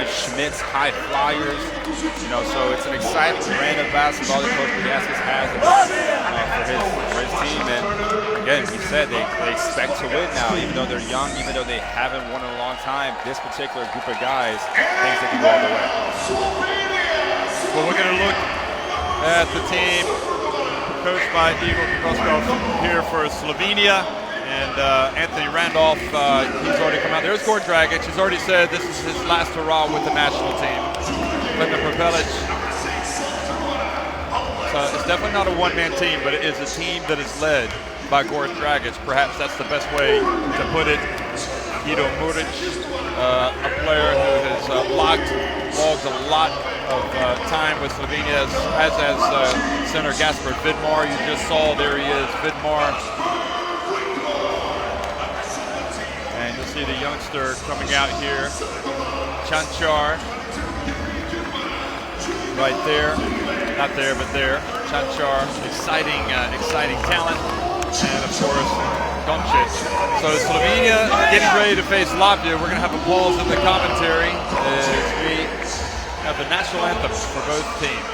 Schmitz, high flyers. You know, so it's an exciting brand of basketball that Coach Baskets has for his team. And again, he said they expect to win now, even though they're young, even though they haven't won in a long time. This particular group of guys thinks they can go all the way. Well, we're going to look at the team coached by Igor Kokoskov here for Slovenia. And Anthony Randolph, he's already come out. There's Goran Dragic. He's already said this is his last hurrah with the national team. Klemen Prepelic. So it's definitely not a one-man team, but it is a team that is led by Goran Dragic. Perhaps that's the best way to put it. Ido Muric, a player who has logged a lot of time with Slovenia, as center Gasper Vidmar. You just saw, there he is, Vidmar. And you'll see the youngster coming out here, Chanchar, right there, not there, but there. Chanchar, exciting talent, and of course, Doncic. So Slovenia getting ready to face Latvia. We're going to have a pause in the commentary as we have the national anthems for both teams.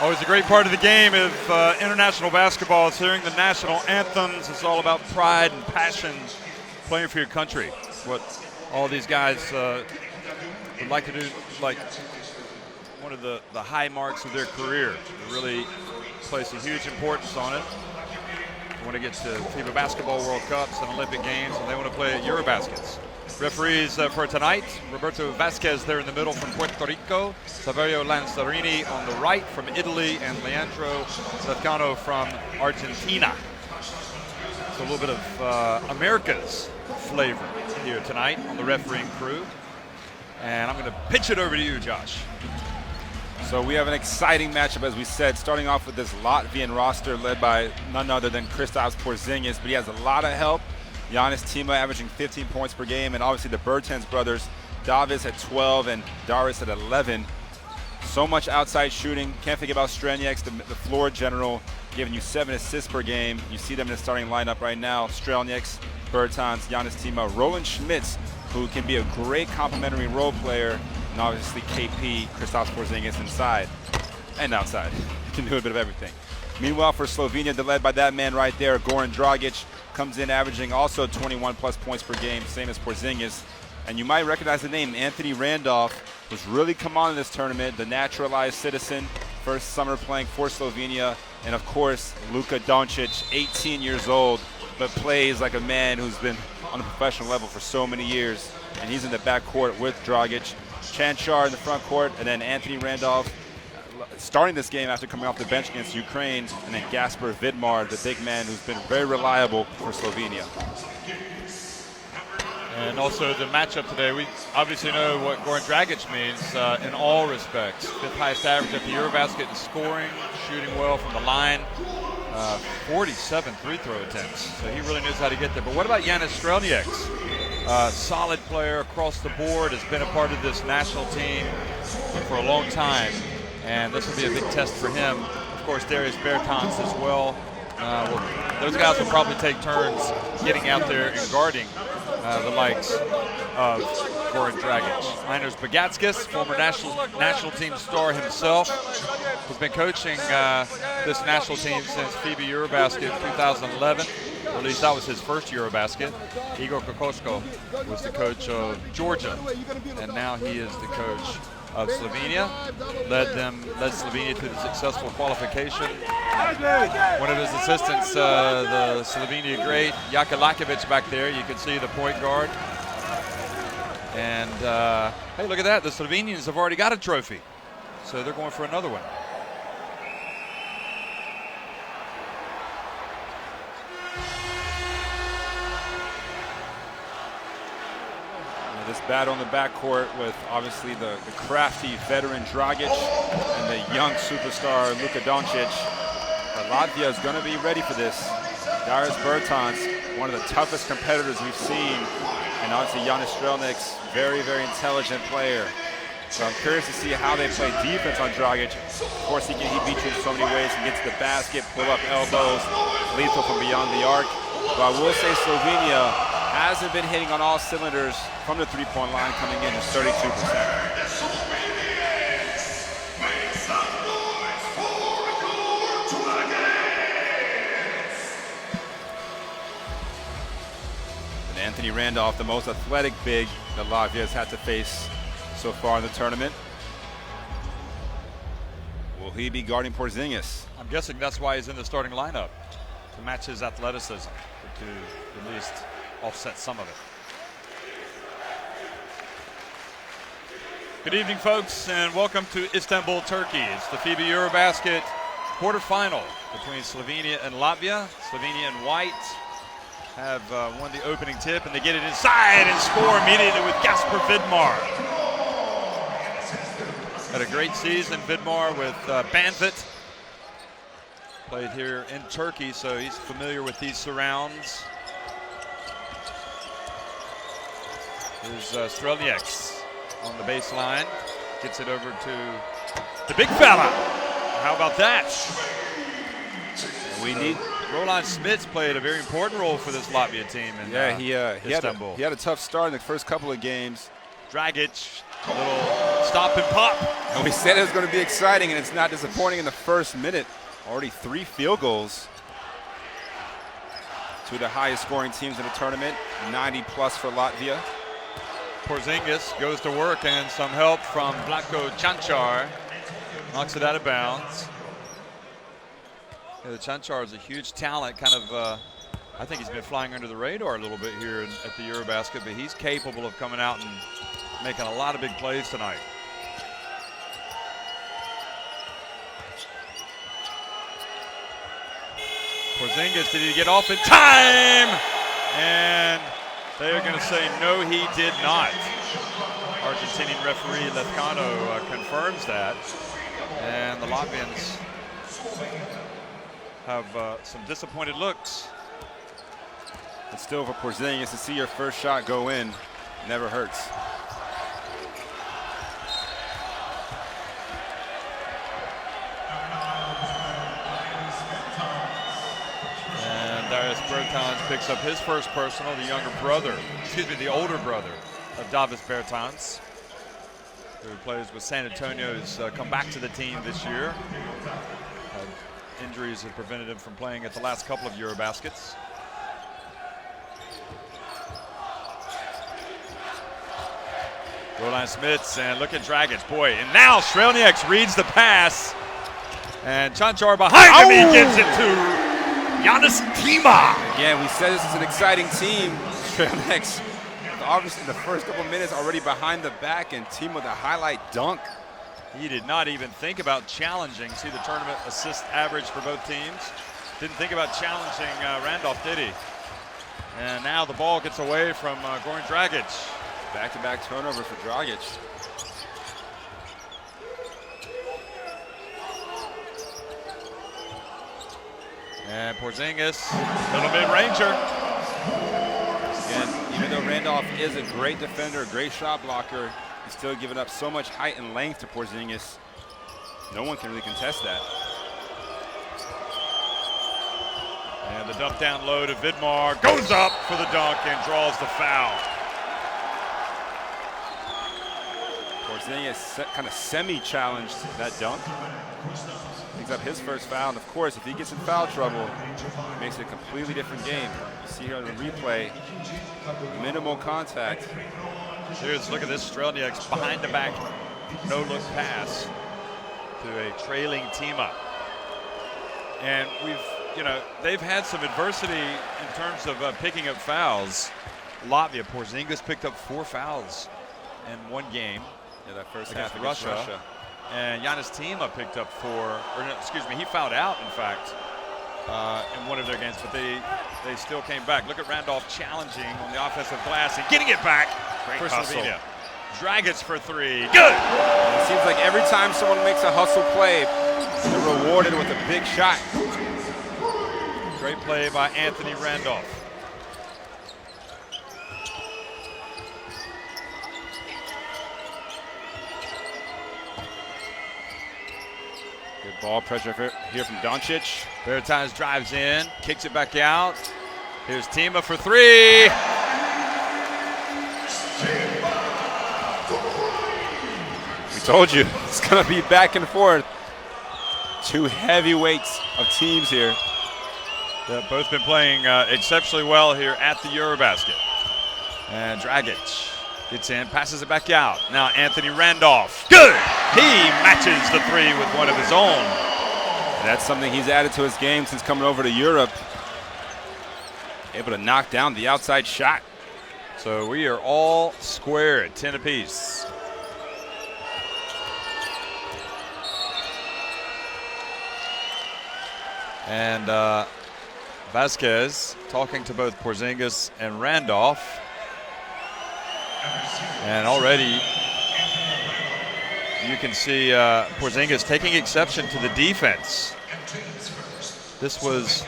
Always a great part of the game of international basketball is hearing the national anthems. It's all about pride and passion, playing for your country. What all these guys would like to do, like one of the high marks of their career. They really place a huge importance on it. They want to get to FIBA Basketball World Cups and Olympic Games, and they want to play at EuroBaskets. Referees for tonight, Roberto Vasquez there in the middle from Puerto Rico, Saverio Lanzarini on the right from Italy, and Leandro Lezcano from Argentina. So a little bit of America's flavor here tonight on the refereeing crew. And I'm going to pitch it over to you, Josh. So we have an exciting matchup, as we said, starting off with this Latvian roster led by none other than Kristaps Porzingis, but he has a lot of help. Giannis Tima averaging 15 points per game, and obviously the Bertans brothers, Davis at 12 and Darius at 11. So much outside shooting. Can't forget about Strelnieks, the floor general, giving you 7 assists per game. You see them in the starting lineup right now. Strelnieks, Bertans, Giannis Tima, Roland Schmitz, who can be a great complementary role player, and obviously KP, Kristaps Porzingis inside and outside. Can do a bit of everything. Meanwhile, for Slovenia, they're led by that man right there, Goran Dragic, comes in averaging also 21+ points per game, same as Porzingis. And you might recognize the name, Anthony Randolph, who's really come on in this tournament, the naturalized citizen, first summer playing for Slovenia. And of course, Luka Doncic, 18 years old, but plays like a man who's been on a professional level for so many years. And he's in the backcourt with Dragic, Chanchar in the front court, and then Anthony Randolph starting this game after coming off the bench against Ukraine, and then Gasper Vidmar, the big man who's been very reliable for Slovenia. And also the matchup today, we obviously know what Goran Dragic means in all respects. 5th highest average at the EuroBasket in scoring, shooting well from the line, 47 free throw attempts. So he really knows how to get there. But what about Giannis Strelnieks? Solid player across the board, has been a part of this national team for a long time. And this will be a big test for him. Of course, Darius Bertans as well. Those guys will probably take turns getting out there and guarding the likes of Goran Dragic. Linus Bagatskis, former national team star himself, has been coaching this national team since FIBA EuroBasket 2011. Or at least that was his first EuroBasket. Igor Kokoschko was the coach of Georgia, and now he is the coach of Slovenia. Led Slovenia to the successful qualification. One of his assistants, the Slovenia great Jaka Lakovic back there. You can see the point guard. And hey, look at that. The Slovenians have already got a trophy, so they're going for another one. This battle in the backcourt with obviously the crafty veteran Dragic and the young superstar Luka Doncic. Latvia is going to be ready for this. Darius Bertans, one of the toughest competitors we've seen, and obviously Giannis Strelnieks, very, very intelligent player. So I'm curious to see how they play defense on Dragic. Of course, he beats you in so many ways. He gets to the basket, pull up elbows, lethal from beyond the arc. But I will say Slovenia hasn't been hitting on all cylinders from the three-point line, coming in at 32%. And Anthony Randolph, the most athletic big that Latvia has had to face so far in the tournament. Will he be guarding Porzingis? I'm guessing that's why he's in the starting lineup, to match his athleticism, to at least offset some of it. Good evening, folks, and welcome to Istanbul, Turkey. It's the FIBA EuroBasket quarterfinal between Slovenia and Latvia. Slovenia in white have won the opening tip, and they get it inside and score immediately with Gasper Vidmar. Had a great season, Vidmar, with Banvit. Played here in Turkey, so he's familiar with these surrounds. Here's Strelnieks on the baseline. Gets it over to the big fella. How about that? We need. Roland Schmitz played a very important role for this Latvia team in Istanbul. He had a tough start in the first couple of games. Dragic, a little stop and pop. And we said it was going to be exciting, and it's not disappointing in the first minute. Already 3 field goals. Two of the highest scoring teams in the tournament, 90+ for Latvia. Porzingis goes to work, and some help from Vlatko Chanchar. Knocks it out of bounds. Yeah, the Chanchar is a huge talent, kind of, I think he's been flying under the radar a little bit here at the EuroBasket, but he's capable of coming out and making a lot of big plays tonight. Porzingis, did he get off in time? And they are going to say no, he did not. Argentinian referee Lezcano confirms that. And the Latvians have some disappointed looks. It's still for Porzingis to see your first shot go in. Never hurts. Darius Bertans picks up his first personal, the older brother of Davis Bertans, who plays with San Antonio, has come back to the team this year. Injuries have prevented him from playing at the last couple of EuroBaskets. Roland Smits, and look at Dragic, boy, and now Strelnieks reads the pass, and Chanchar behind him, he gives it to Giannis Tima. Again, we said this is an exciting team. Strelnieks, obviously in the first couple minutes, already behind the back, and Tima with a highlight dunk. He did not even think about challenging. See the tournament assist average for both teams. Didn't think about challenging Randolph, did he? And now the ball gets away from Goran Dragic. Back-to-back turnover for Dragic. And Porzingis, little mid-ranger. Again, even though Randolph is a great defender, great shot blocker, he's still giving up so much height and length to Porzingis. No one can really contest that. And the dump down low to Vidmar, goes up for the dunk and draws the foul. Porzingis kind of semi-challenged that dunk. Picks up his first foul, and of course, if he gets in foul trouble, it makes it a completely different game. You see here on the replay, minimal contact. Look at this, Strelnieks behind the back, no-look pass to a trailing Tima. And they've had some adversity in terms of picking up fouls. Latvia, Porzingis picked up 4 fouls in one game. Yeah, that first against half Russia. And Giannis Tima picked up 4, he fouled out, in fact, in one of their games, but they still came back. Look at Randolph challenging on the offensive glass and getting it back for Slovenia. Dragic for 3, good! It seems like every time someone makes a hustle play, they're rewarded with a big shot. Great play by Anthony Randolph. Good ball pressure here from Doncic. Bertans drives in, kicks it back out. Here's Tima for 3. We told you, it's going to be back and forth. 2 heavyweights of teams here. They've both been playing exceptionally well here at the EuroBasket. And Dragic gets in, passes it back out. Now Anthony Randolph, good! He matches the 3 with one of his own. And that's something he's added to his game since coming over to Europe. Able to knock down the outside shot. So we are all square at 10 apiece. And Vasquez talking to both Porzingis and Randolph. And already you can see Porzingis taking exception to the defense. This was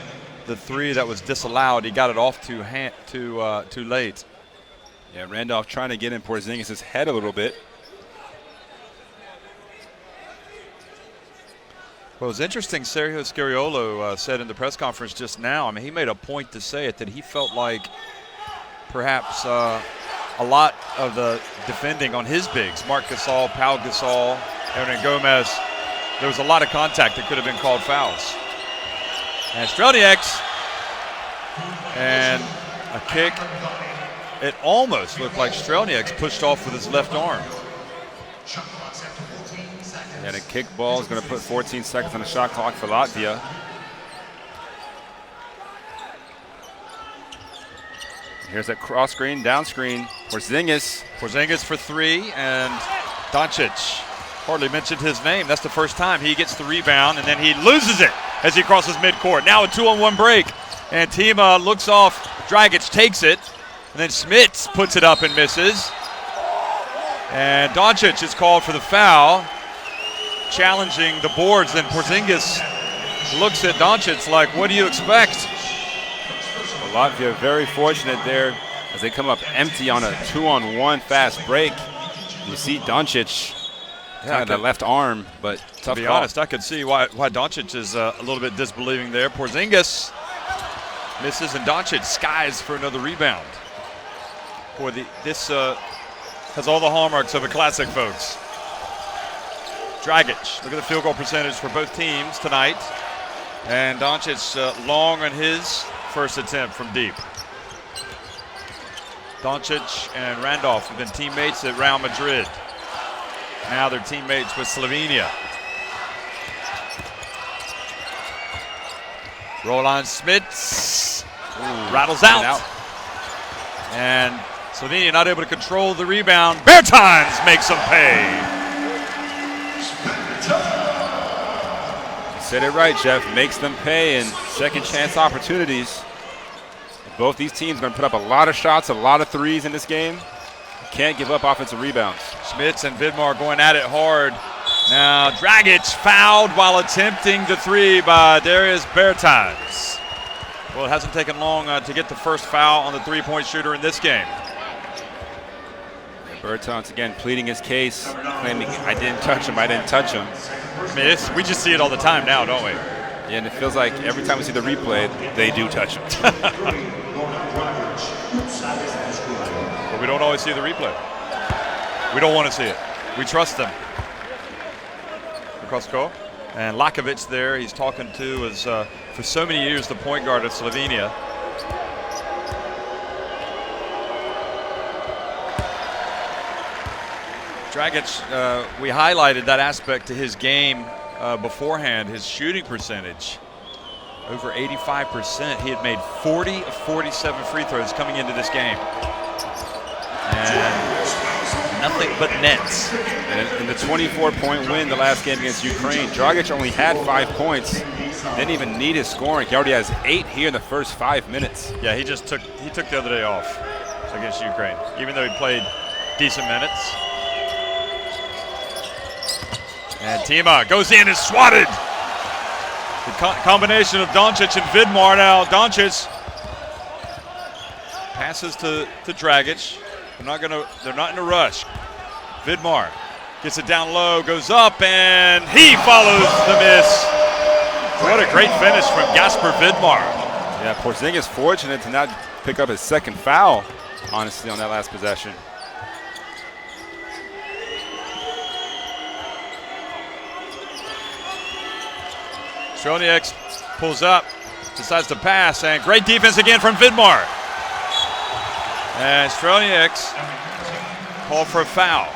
the 3 that was disallowed. He got it off too late. Yeah, Randolph trying to get in Porzingis' head a little bit. Well, it was interesting, Sergio Scariolo said in the press conference just now, he made a point to say it, that he felt like perhaps a lot of the defending on his bigs, Marc Gasol, Pau Gasol, Hernan Gomez, there was a lot of contact that could have been called fouls. And Strelnieks, and a kick. It almost looked like Strelnieks pushed off with his left arm. And a kick ball is going to put 14 seconds on the shot clock for Latvia. Here's that cross screen, down screen. Porzingis for 3, and Doncic hardly mentioned his name. That's the first time he gets the rebound, and then he loses it as he crosses midcourt. Now a 2-on-1 break, and Tima looks off. Dragic takes it, and then Smits puts it up and misses. And Doncic is called for the foul, challenging the boards. Then Porzingis looks at Doncic like, what do you expect? Well, Latvia very fortunate there as they come up empty on a 2-on-1 fast break. You see Doncic, the left arm, but tough to be call. honest, I could see why Doncic is a little bit disbelieving there. Porzingis Misses, and Doncic skies for another rebound. Boy, this has all the hallmarks of a classic, folks. Dragic, look at the field goal percentage for both teams tonight. And Doncic long on his first attempt from deep. Doncic and Randolph have been teammates at Real Madrid. Now they're teammates with Slovenia. Roland Smits rattles out. And Slovenia not able to control the rebound. Bertans makes them pay. You said it right, Jeff. Makes them pay in second chance opportunities. Both these teams are going to put up a lot of shots, a lot of threes in this game. Can't give up offensive rebounds. Smits and Vidmar going at it hard. Now Dragic fouled while attempting the three by Darius Bertans. Well, it hasn't taken long to get the first foul on the three-point shooter in this game. Bertans again pleading his case, claiming I didn't touch him, I didn't touch him. I mean, we just see it all the time now, don't we? Yeah, and it feels like every time we see the replay, they do touch him. But we don't always see the replay. We don't want to see it. We trust them. Across the goal. And Lakovic there, he's talking to is for so many years the point guard of Slovenia. Dragic, we highlighted that aspect to his game beforehand, his shooting percentage. Over 85%. He had made 40 of 47 free throws coming into this game. And nothing but nets. And in the 24-point win the last game against Ukraine, Dragic only had 5 points. Didn't even need his scoring. He already has 8 here in the first 5 minutes. Yeah, he took the other day off against Ukraine, even though he played decent minutes. And Tima goes in and swatted. The combination of Doncic and Vidmar now. Doncic passes to Dragic. They're not in a rush. Vidmar gets it down low, goes up, and he follows the miss. What a great finish from Gasper Vidmar. Yeah, Porzingis fortunate to not pick up his second foul, honestly, on that last possession. Strelnieks pulls up, decides to pass, and great defense again from Vidmar. And Strelnieks called for a foul.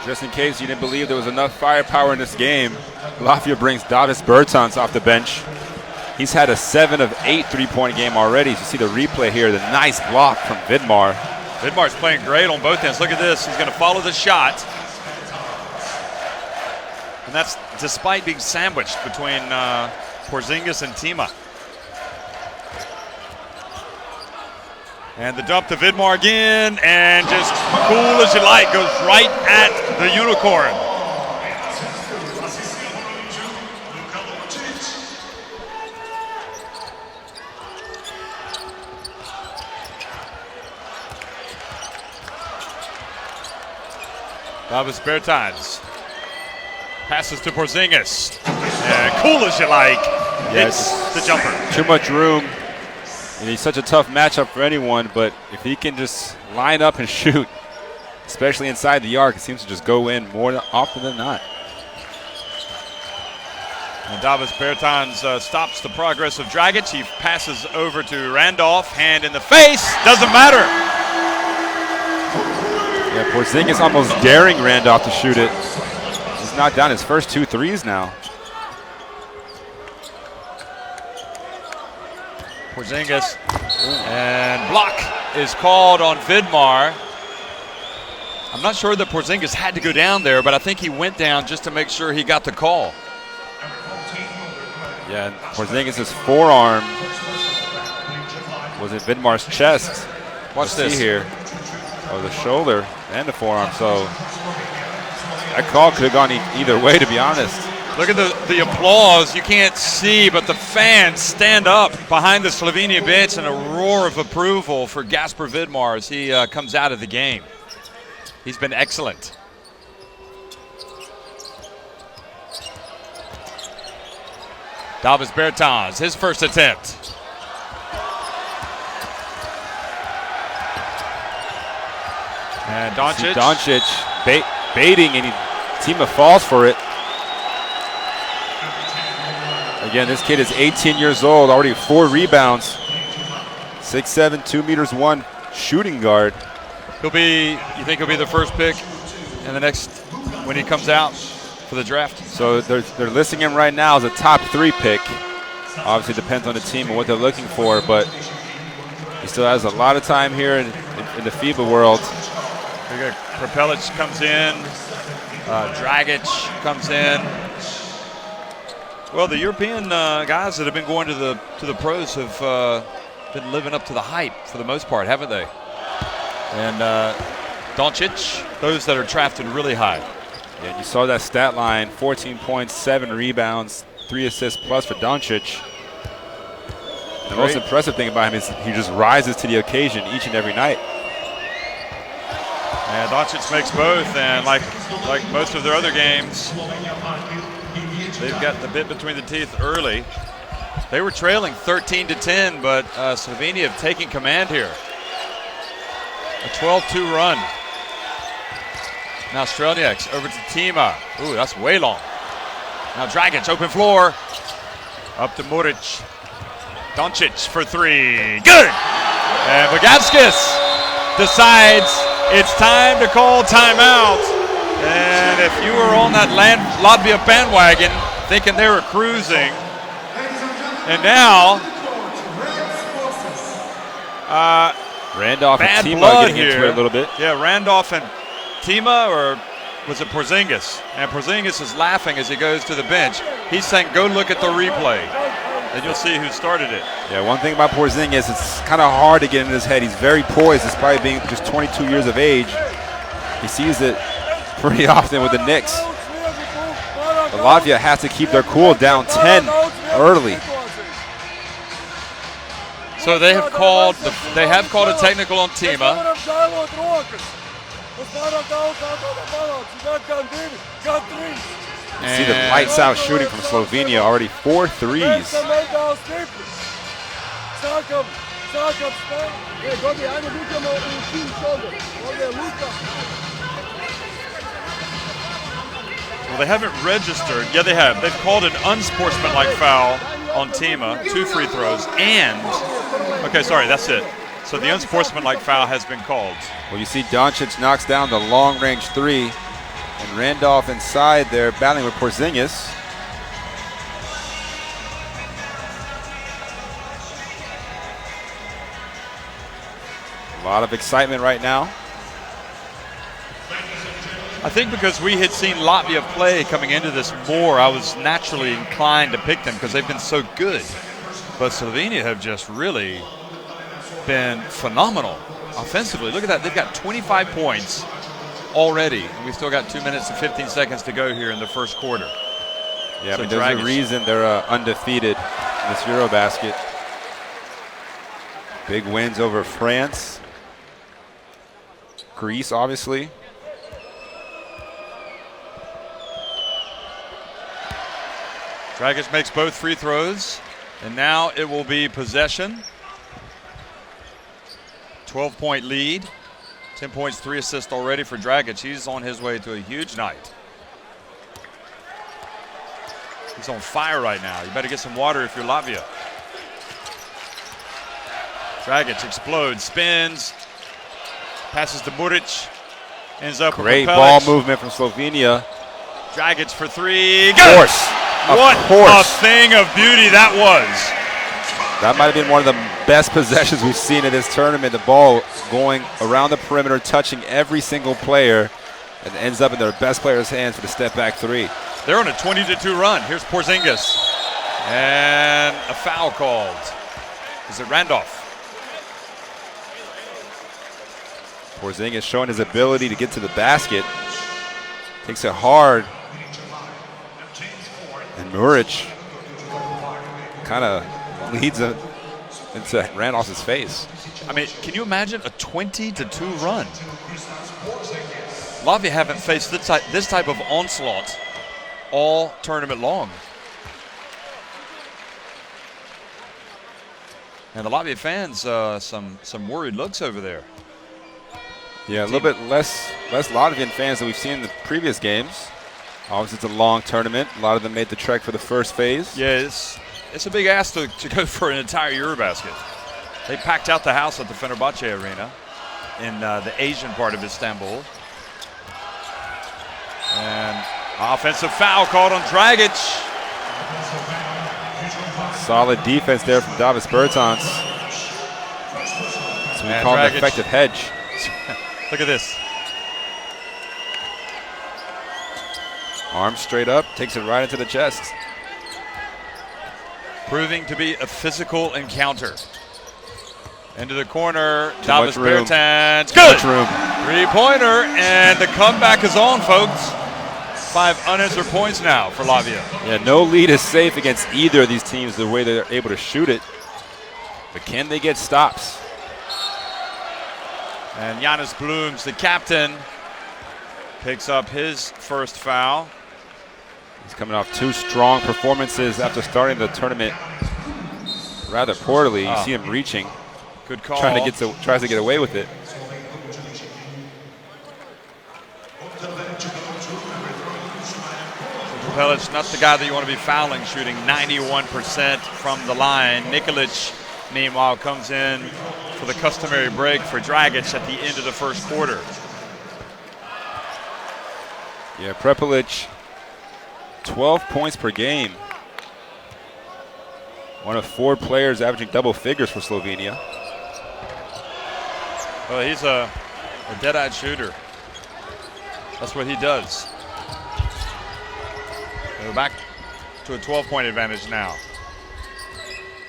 Just in case you didn't believe there was enough firepower in this game, Latvia brings Davis Bertans off the bench. He's had a 7 of 8 three-point game already. You see the replay here, the nice block from Vidmar. Vidmar's playing great on both ends. Look at this. He's going to follow the shot. And that's despite being sandwiched between Porzingis and Tima. And the dump to Vidmar again, and just cool as you like, goes right at the unicorn. Davis Bertans passes to Porzingis. And cool as you like, hits the jumper. Too much room. And he's such a tough matchup for anyone, but if he can just line up and shoot, especially inside the arc, it seems to just go in more often than not. And Davis Bertans stops the progress of Dragic. He passes over to Randolph, hand in the face, doesn't matter. Yeah, Porzingis almost daring Randolph to shoot it. He's knocked down his first 2 threes now. Porzingis, and block is called on Vidmar. I'm not sure that Porzingis had to go down there, but I think he went down just to make sure he got the call. Yeah, Porzingis' forearm was at Vidmar's chest. Watch this here. Oh, the shoulder and the forearm. So that call could have gone either way, to be honest. Look at the applause. You can't see, but the fans stand up behind the Slovenia bench and a roar of approval for Gasper Vidmar as he comes out of the game. He's been excellent. Davis Bertans, his first attempt. And Doncic baiting, and Tima falls for it. Again, this kid is 18 years old, already 4 rebounds. 6'7", 2 meters 1 shooting guard. You think he'll be the first pick in the next, when he comes out for the draft? So they're listing him right now as a top 3 pick. Obviously depends on the team and what they're looking for, but he still has a lot of time here in the FIBA world. Prepelic comes in, Dragic comes in. Well, the European guys that have been going to the pros have been living up to the hype for the most part, haven't they? And Doncic, those that are drafted really high. Yeah, you saw that stat line: 14 points, 7 rebounds, 3 assists plus for Doncic. The most impressive thing about him is he just rises to the occasion each and every night. And Doncic makes both, and like most of their other games, they've got the bit between the teeth early. They were trailing 13-10, but Slovenia have taken command here. A 12-2 run. Now Strelnieks over to Tima. Ooh, that's way long. Now Dragic, open floor. Up to Muric. Doncic for 3. Good! And Bogatskis decides it's time to call timeout. And if you were on that Latvia bandwagon thinking they were cruising, and now Randolph and Tima getting into it a little bit. Yeah, Randolph and Tima, or was it Porzingis? And Porzingis is laughing as he goes to the bench. He's saying, go look at the replay, and you'll see who started it. Yeah, one thing about Porzingis, it's kind of hard to get in his head. He's very poised, despite being just 22 years of age. He sees it pretty often with the Knicks. But Latvia has to keep their cool down 10 early. So they have called a technical on Tima. You see the lights out shooting from Slovenia, already 4 threes. Well, they haven't registered. Yeah, they have. They've called an unsportsmanlike foul on Tima, 2 free throws, and okay, sorry, that's it. So the unsportsmanlike foul has been called. Well, you see Doncic knocks down the long-range 3, and Randolph inside there battling with Porzingis. A lot of excitement right now. I think because we had seen Latvia play coming into this more, I was naturally inclined to pick them because they've been so good. But Slovenia have just really been phenomenal offensively. Look at that. They've got 25 points already, and we've still got 2 minutes and 15 seconds to go here in the first quarter. Yeah, so I mean, there's a reason they're undefeated in this EuroBasket. Big wins over France, Greece, obviously. Dragic makes both free throws, and now it will be possession. 12-point lead. 10 points, 3 assists already for Dragic. He's on his way to a huge night. He's on fire right now. You better get some water if you're Latvia. Dragic explodes, spins, passes to Muric, ends up with great ball movement from Slovenia. Dragic for 3. Good! Of course. What a thing of beauty that was. That might have been one of the best possessions we've seen in this tournament. The ball going around the perimeter, touching every single player, and ends up in their best player's hands for the step-back 3. They're on a 20-2 run. Here's Porzingis. And a foul called. Is it Randolph? Porzingis showing his ability to get to the basket. Takes it hard. And Muric kind of leads it into Randolph's face. I mean, can you imagine a 20-2 run? Latvia haven't faced this type of onslaught all tournament long. And the Latvia fans, some worried looks over there. Yeah, a little bit less Latvian fans than we've seen in the previous games. Obviously, it's a long tournament. A lot of them made the trek for the first phase. Yeah, it's a big ask to go for an entire EuroBasket. They packed out the house at the Fenerbahce Arena in the Asian part of Istanbul. And offensive foul called on Dragic. Solid defense there from Davis Bertans. So we call it an effective hedge. Look at this. Arm straight up, takes it right into the chest. Proving to be a physical encounter. Into the corner, Davis Bertans. Good! 3-pointer, and the comeback is on, folks. 5 unanswered points now for Latvia. Yeah, no lead is safe against either of these teams the way they're able to shoot it. But can they get stops? And Giannis Blooms, the captain, picks up his first foul. He's coming off 2 strong performances after starting the tournament rather poorly. You see him reaching. Good call. Tries to get away with it. Prepelic, not the guy that you want to be fouling, shooting 91% from the line. Nikolic, meanwhile, comes in for the customary break for Dragic at the end of the first quarter. Yeah, Prepelic, 12 points per game. One of 4 players averaging double figures for Slovenia. Well, he's a dead-eyed shooter. That's what he does. We're back to a 12-point advantage now.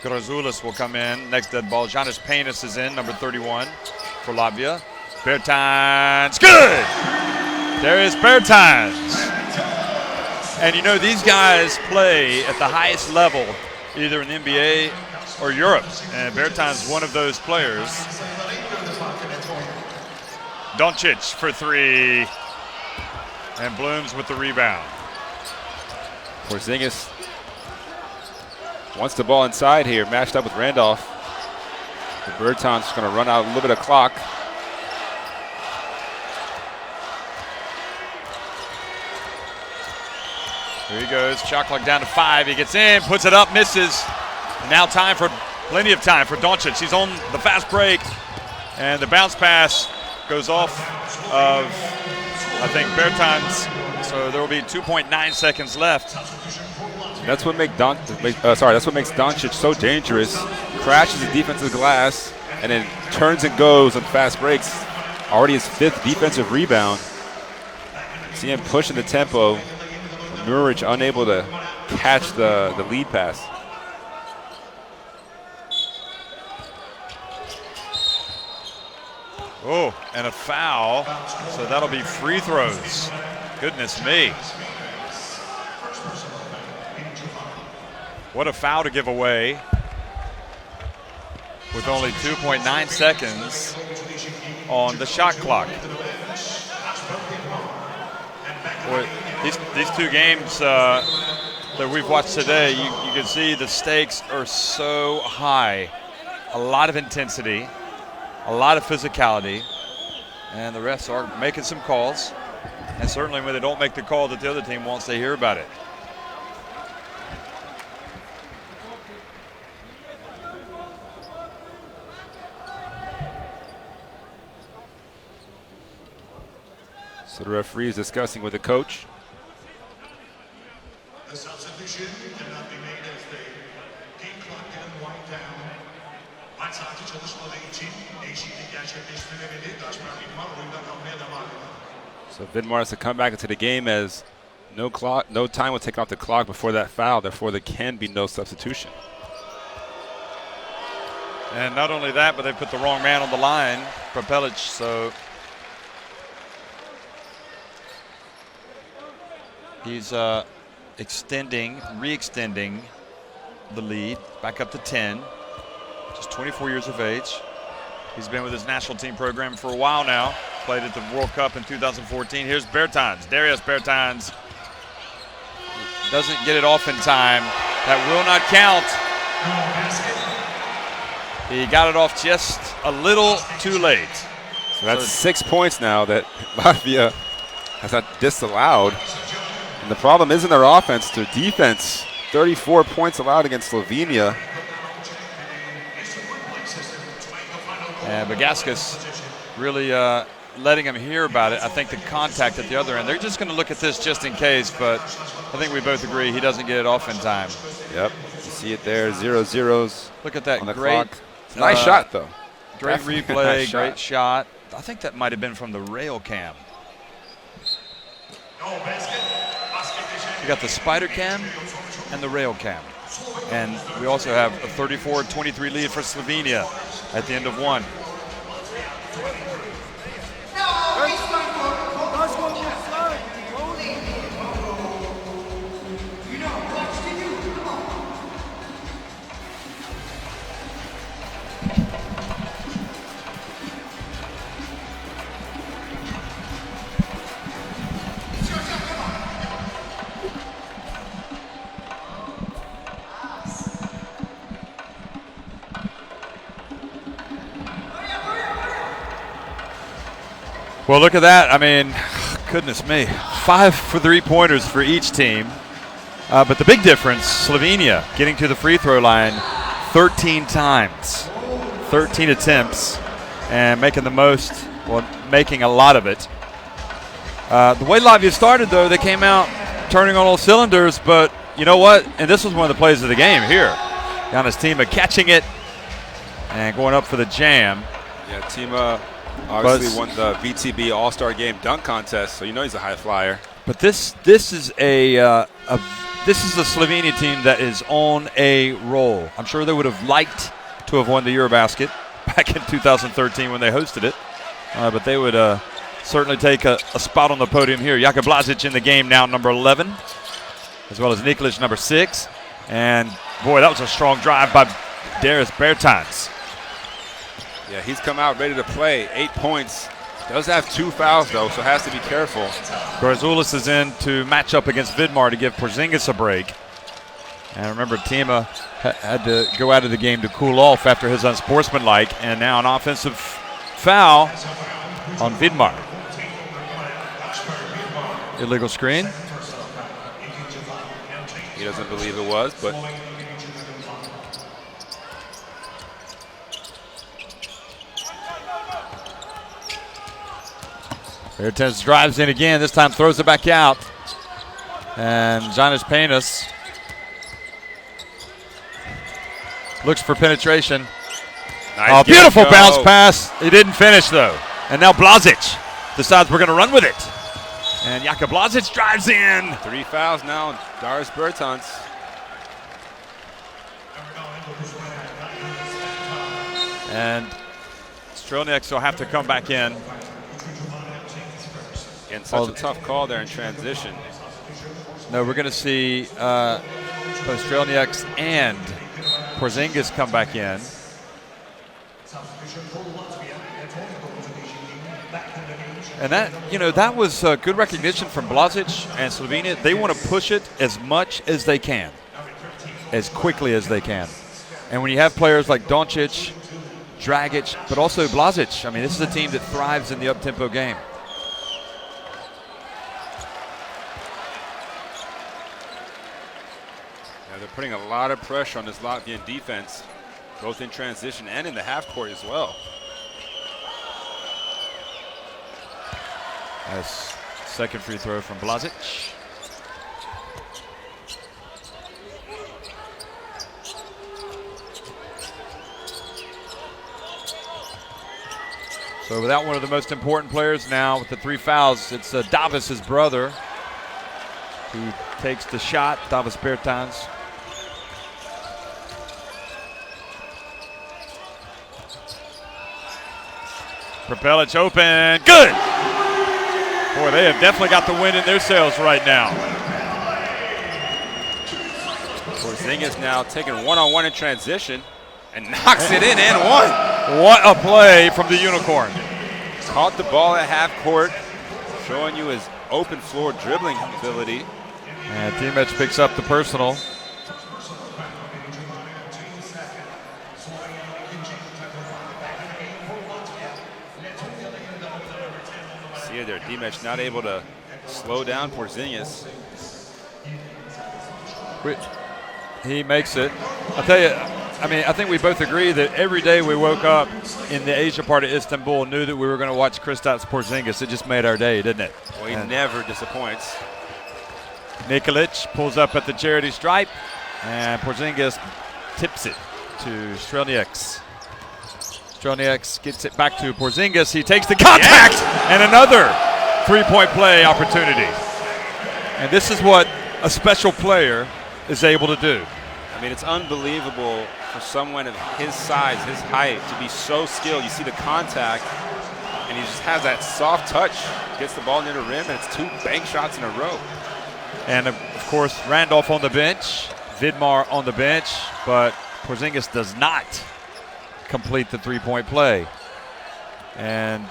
Grazulis will come in. Next dead ball. Janis Painis is in, number 31 for Latvia. Bertans. Good! There is Bertans. And you know, these guys play at the highest level, either in the NBA or Europe. And Bertans is one of those players. Doncic for 3. And Blooms with the rebound. Porzingis wants the ball inside here, matched up with Randolph. Bertans is going to run out a little bit of clock. Here he goes, shot clock down to 5. He gets in, puts it up, misses. And now plenty of time for Doncic. He's on the fast break. And the bounce pass goes off of, I think, Bertans. So there will be 2.9 seconds left. That's what makes Doncic so dangerous. Crashes the defensive glass and then turns and goes on fast breaks. Already his 5th defensive rebound. See him pushing the tempo. Muric unable to catch the lead pass. Oh, and a foul. So that'll be free throws. Goodness me. What a foul to give away with only 2.9 seconds on the shot clock. Boy, these 2 games that we've watched today, you can see the stakes are so high. A lot of intensity, a lot of physicality, and the refs are making some calls. And certainly when they don't make the call that the other team wants, they hear about it. So the referee is discussing with the coach. The substitution cannot be made as the game clock didn't wind down. Maç saati çalışmadığı için değişiklik gerçekleştirilemedi. Taşman İdman oyunda kalmaya devam ediyor. So Vidmar has to come back into the game as no time was taken off the clock before that foul. Therefore, there can be no substitution. And not only that, but they put the wrong man on the line, Prepelic. So he's re-extending the lead back up to 10. Just 24 years of age. He's been with his national team program for a while now. Played at the World Cup in 2014. Here's Bertans. Darius Bertans doesn't get it off in time. That will not count. He got it off just a little too late. So that's 6 points now that Latvia has not disallowed. And the problem isn't their offense, their defense. 34 points allowed against Slovenia. And Bagaskas really letting him hear about it. I think the contact at the other end, they're just going to look at this just in case, but I think we both agree he doesn't get it off in time. Yep, you see it there, 0-0s. Look at that on the great, clock. Nice shot, though. Great Definitely replay, nice great shot. I think that might have been from the rail cam. You got the spider cam and the rail cam. And we also have a 34-23 lead for Slovenia at the end of one. Well, look at that. I mean, goodness me. 5 for 3-pointers for each team. But the big difference, Slovenia getting to the free throw line 13 times. 13 attempts and making the most, well, making a lot of it. The way Latvia started, though, they came out turning on all cylinders. But you know what? And this was one of the plays of the game here. Giannis Tima catching it and going up for the jam. Yeah, Tima obviously won the VTB All-Star Game dunk contest, so you know he's a high flyer. But this is a Slovenia team that is on a roll. I'm sure they would have liked to have won the EuroBasket back in 2013 when they hosted it, but they would certainly take a spot on the podium here. Jaka Blažić in the game now, number 11, as well as Nikolić, number 6. And boy, that was a strong drive by Darius Bertans. Yeah, he's come out ready to play. 8 points. Does have 2 fouls, though, so has to be careful. Gorzoulis is in to match up against Vidmar to give Porzingis a break. And remember, Tima had to go out of the game to cool off after his unsportsmanlike, and now an offensive foul on Vidmar. Illegal screen. He doesn't believe it was, but Bertans drives in again, this time throws it back out. And Janis Painas looks for penetration. nice Beautiful bounce pass. He didn't finish, though. And now Blažić decides we're going to run with it. And Jaka Blažić drives in. 3 fouls now on Darius Bertans. And Strelnieks will have to come back in. And such a tough call there in transition. No, we're going to see both Strelnieks and Porzingis come back in. And that was good recognition from Blažić and Slovenia. They want to push it as much as they can, as quickly as they can. And when you have players like Doncic, Dragic, but also Blažić, I mean, this is a team that thrives in the up-tempo game. Yeah, they're putting a lot of pressure on this Latvian defense, both in transition and in the half court as well. Nice second free throw from Blažić. So without one of the most important players now with the 3 fouls, it's Davis, his brother, who takes the shot, Davis Bertans. Prepelic open, good! Boy, they have definitely got the wind in their sails right now. Porzingis now taking one-on-one in transition and knocks it in and one. What a play from the Unicorn. Caught the ball at half court, showing you his open floor dribbling ability. And Timic picks up the personal. there. D-Match not able to slow down Porzingis. He makes it. I'll tell you, I mean, I think we both agree that every day we woke up in the Asia part of Istanbul and knew that we were going to watch Kristaps Porzingis. It just made our day, didn't it? Well, he never disappoints. Nikolic pulls up at the charity stripe, and Porzingis tips it to Strelnieks. Strelnieks gets it back to Porzingis. He takes the contact, and another three-point play opportunity. And this is what a special player is able to do. I mean, it's unbelievable for someone of his size, his height, to be so skilled. You see the contact, and he just has that soft touch, gets the ball near the rim, and it's 2 bank shots in a row. And, of course, Randolph on the bench, Vidmar on the bench, but Porzingis does not complete the three-point play. And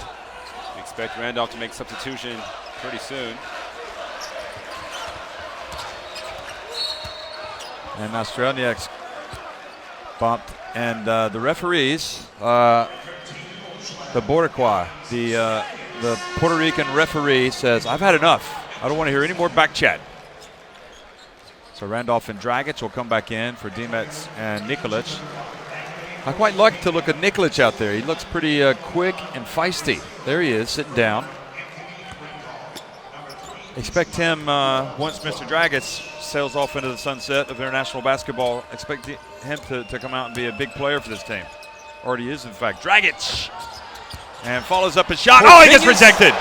we expect Randolph to make substitution pretty soon. And now Strelnieks bumped. And the referees, the Boricua, the Puerto Rican referee says, I've had enough. I don't want to hear any more back chat. So Randolph and Dragic will come back in for Dimec and Nikolic. I quite like to look at Nikolic out there. He looks pretty quick and feisty. There he is, sitting down. Expect him, once Mr. Dragic sails off into the sunset of international basketball, expect him to come out and be a big player for this team. Already is, in fact. Dragic! And follows up his shot. Porzingis. Oh, he gets rejected.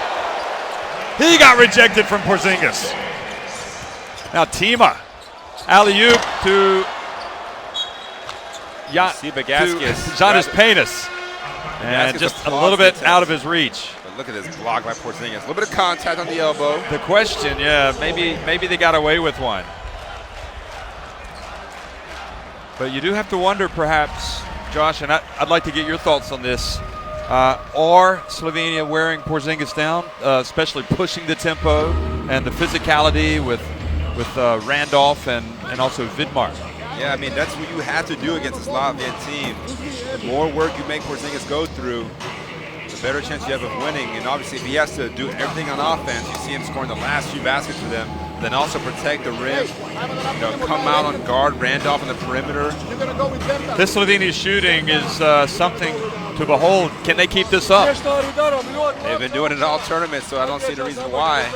He got rejected from Porzingis. Now Tima. Alley-oop to Giannis Paynes. And just a little bit out of his reach. But look at this block by Porzingis. A little bit of contact on the elbow. The question, maybe they got away with one. But you do have to wonder, perhaps, Josh, and I'd like to get your thoughts on this. Are Slovenia wearing Porzingis down, especially pushing the tempo and the physicality with Randolph and also Vidmar? Yeah, I mean, that's what you have to do against a Latvian team. The more work you make Porzingis go through, the better chance you have of winning. And obviously, if he has to do everything on offense, you see him scoring the last few baskets for them, then also protect the rim, come out on guard Randolph on the perimeter. This Slovenia shooting is something to behold. Can they keep this up? They've been doing it all tournaments, so I don't see the reason why.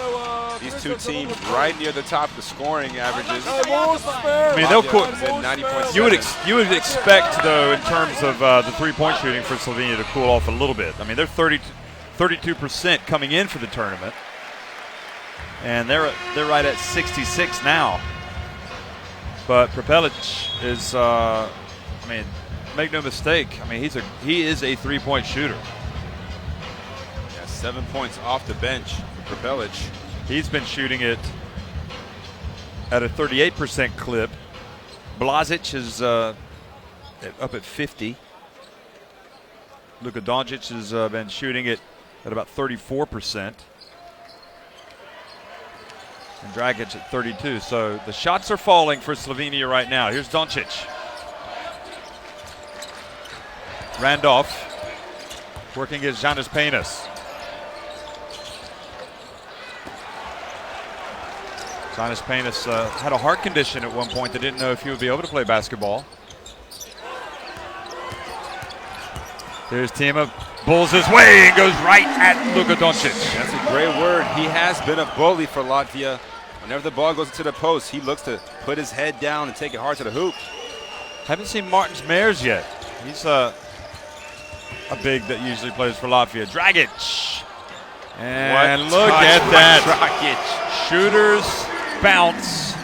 These two teams right near the top of the scoring averages. I mean, they'll cook. You would expect, though, in terms of the three-point shooting for Slovenia to cool off a little bit. I mean, they're 32% coming in for the tournament, and they're right at 66 now. But Prepelic is, make no mistake. I mean, he is a three-point shooter. Yeah, 7 points off the bench for Prepelic. He's been shooting it at a 38% clip. Blazic is up at 50. Luka Doncic has been shooting it at about 34%. And Dragic at 32. So the shots are falling for Slovenia right now. Here's Doncic. Randolph working against Giannis Paynes. Giannis Paynes had a heart condition at one point. They didn't know if he would be able to play basketball. Here's Tima, bulls his way and goes right at Luka Doncic. That's a great word. He has been a bully for Latvia. Whenever the ball goes into the post, he looks to put his head down and take it hard to the hoop. Haven't seen Martins Meyers yet. He's a big that usually plays for Latvia. Dragic. And look at that. Dragic. Shooters bounce.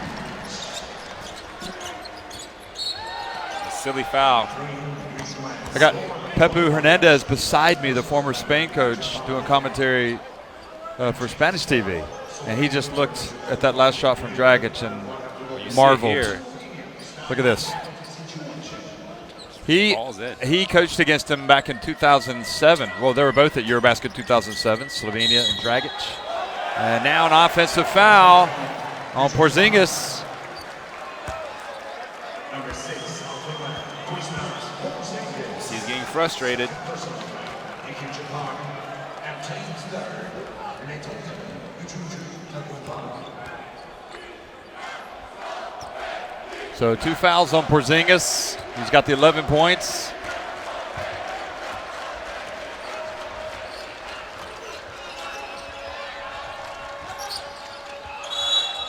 Silly foul. I got Pepu Hernandez beside me, the former Spain coach, doing commentary for Spanish TV. And he just looked at that last shot from Dragic and marveled. Look at this. He coached against him back in 2007. Well, they were both at EuroBasket 2007, Slovenia and Dragic. And now an offensive foul on Porzingis. He's getting frustrated. So 2 fouls on Porzingis. He's got the 11 points.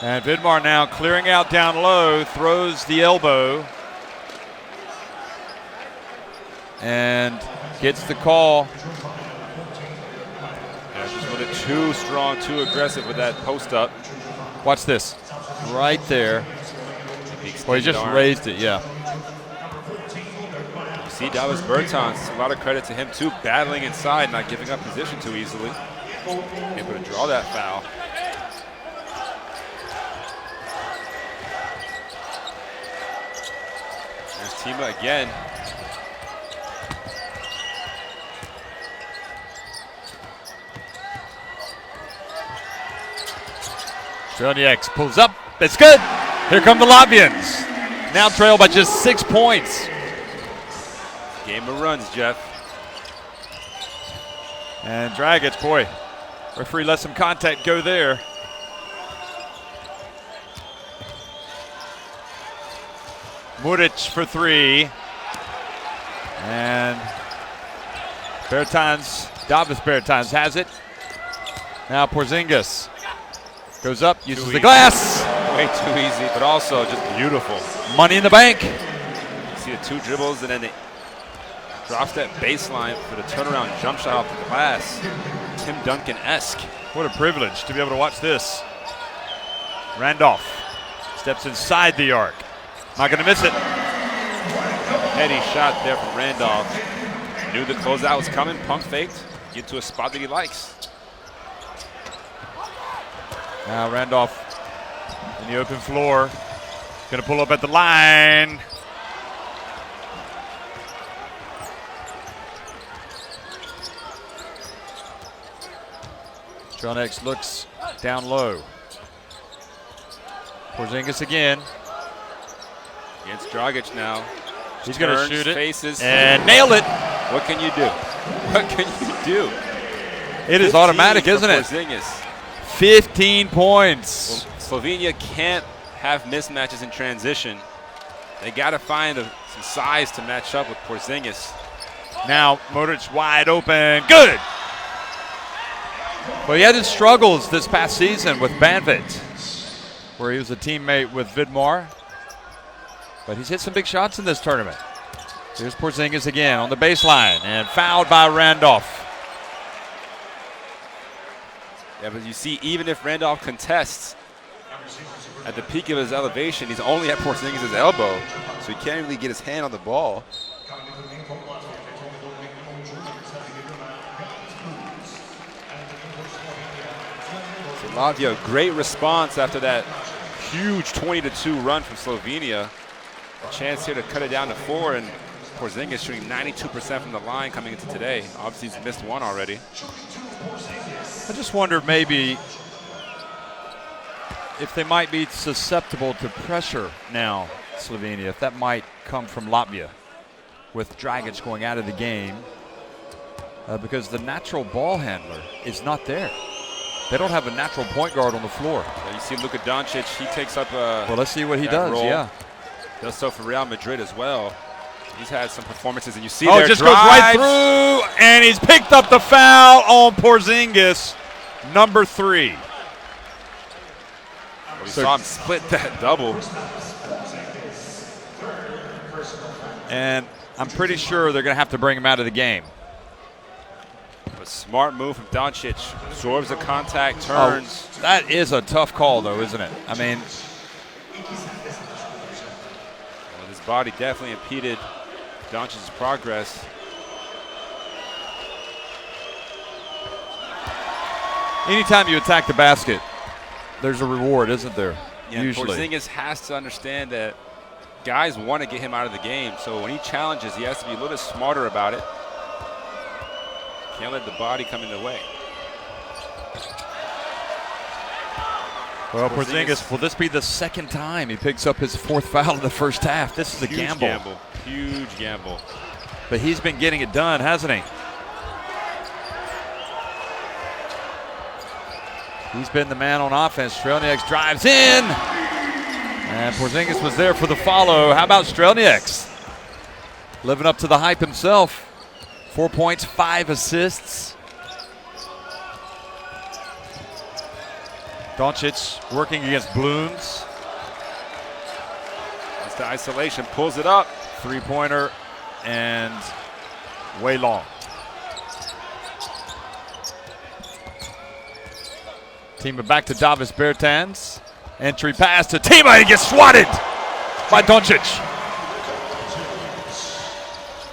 And Vidmar now clearing out down low, throws the elbow. And gets the call. Yeah, just went it too strong, too aggressive with that post up. Watch this. Right there. Well, he just raised it, yeah. You see Davis Bertans, a lot of credit to him too, battling inside, not giving up position too easily. Able to draw that foul. There's Tima again. Strelnieks pulls up. It's good. Here come the Latvians. Now trail by just 6 points. Game of runs, Jeff. And Dragic, boy, referee let some contact go there. Muric for 3. And Davis Bertans has it. Now Porzingis goes up, uses the glass. Way too easy, but also just beautiful. Money in the bank. You see the 2 dribbles, and then it drops that baseline for the turnaround jump shot off the glass. Tim Duncan-esque. What a privilege to be able to watch this. Randolph steps inside the arc. Not going to miss it. Heady shot there from Randolph. Knew the closeout was coming, pump faked, get to a spot that he likes. Now Randolph in the open floor. Going to pull up at the line. Strelnieks looks down low. Porzingis again. Against Dragic now. He's going to shoot it. Faces. And nail it. What can you do? What can you do? It is automatic, isn't it? Porzingis. 15 points. Well, Slovenia can't have mismatches in transition. They got to find some size to match up with Porzingis. Now Muric wide open. Good. Well, he had his struggles this past season with Banvit, where he was a teammate with Vidmar. But he's hit some big shots in this tournament. Here's Porzingis again on the baseline and fouled by Randolph. Yeah, but you see, even if Randolph contests at the peak of his elevation, he's only at Porzingis' elbow, so he can't really get his hand on the ball. So Latvia, great response after that huge 20-2 run from Slovenia. A chance here to cut it down to 4, and Porzingis shooting 92% from the line coming into today. Obviously, he's missed 1 already. I just wonder maybe if they might be susceptible to pressure now, Slovenia, if that might come from Latvia with Dragic going out of the game because the natural ball handler is not there. They don't have a natural point guard on the floor. Yeah, you see Luka Doncic, he takes up well, let's see what he does, role. yeah. Does so for Real Madrid as well. He's had some performances, and you see their just drives. goes right through, and he's picked up the foul on Porzingis, number 3. We saw him split that double. And I'm pretty sure they're going to have to bring him out of the game. A smart move from Doncic. Absorbs the contact, turns. Oh, that is a tough call, though, isn't it? I mean, well, his body definitely impeded Doncic's progress. anytime you attack the basket, there's a reward, isn't there? Yeah, usually. Porzingis has to understand that guys want to get him out of the game. So when he challenges, he has to be a little bit smarter about it. Can't let the body come in the way. Well, Porzingis, will this be the second time he picks up his fourth foul in the first half? This is a gamble. Huge gamble. But he's been getting it done, hasn't he? He's been the man on offense. Strelnieks drives in. And Porzingis was there for the follow. How about Strelnieks? Living up to the hype himself. 4 points, 5 assists. Doncic working against Blooms. That's the isolation, pulls it up. Three-pointer and way long. Tima back to Davis Bertans. Entry pass to Tima. He gets swatted by Doncic.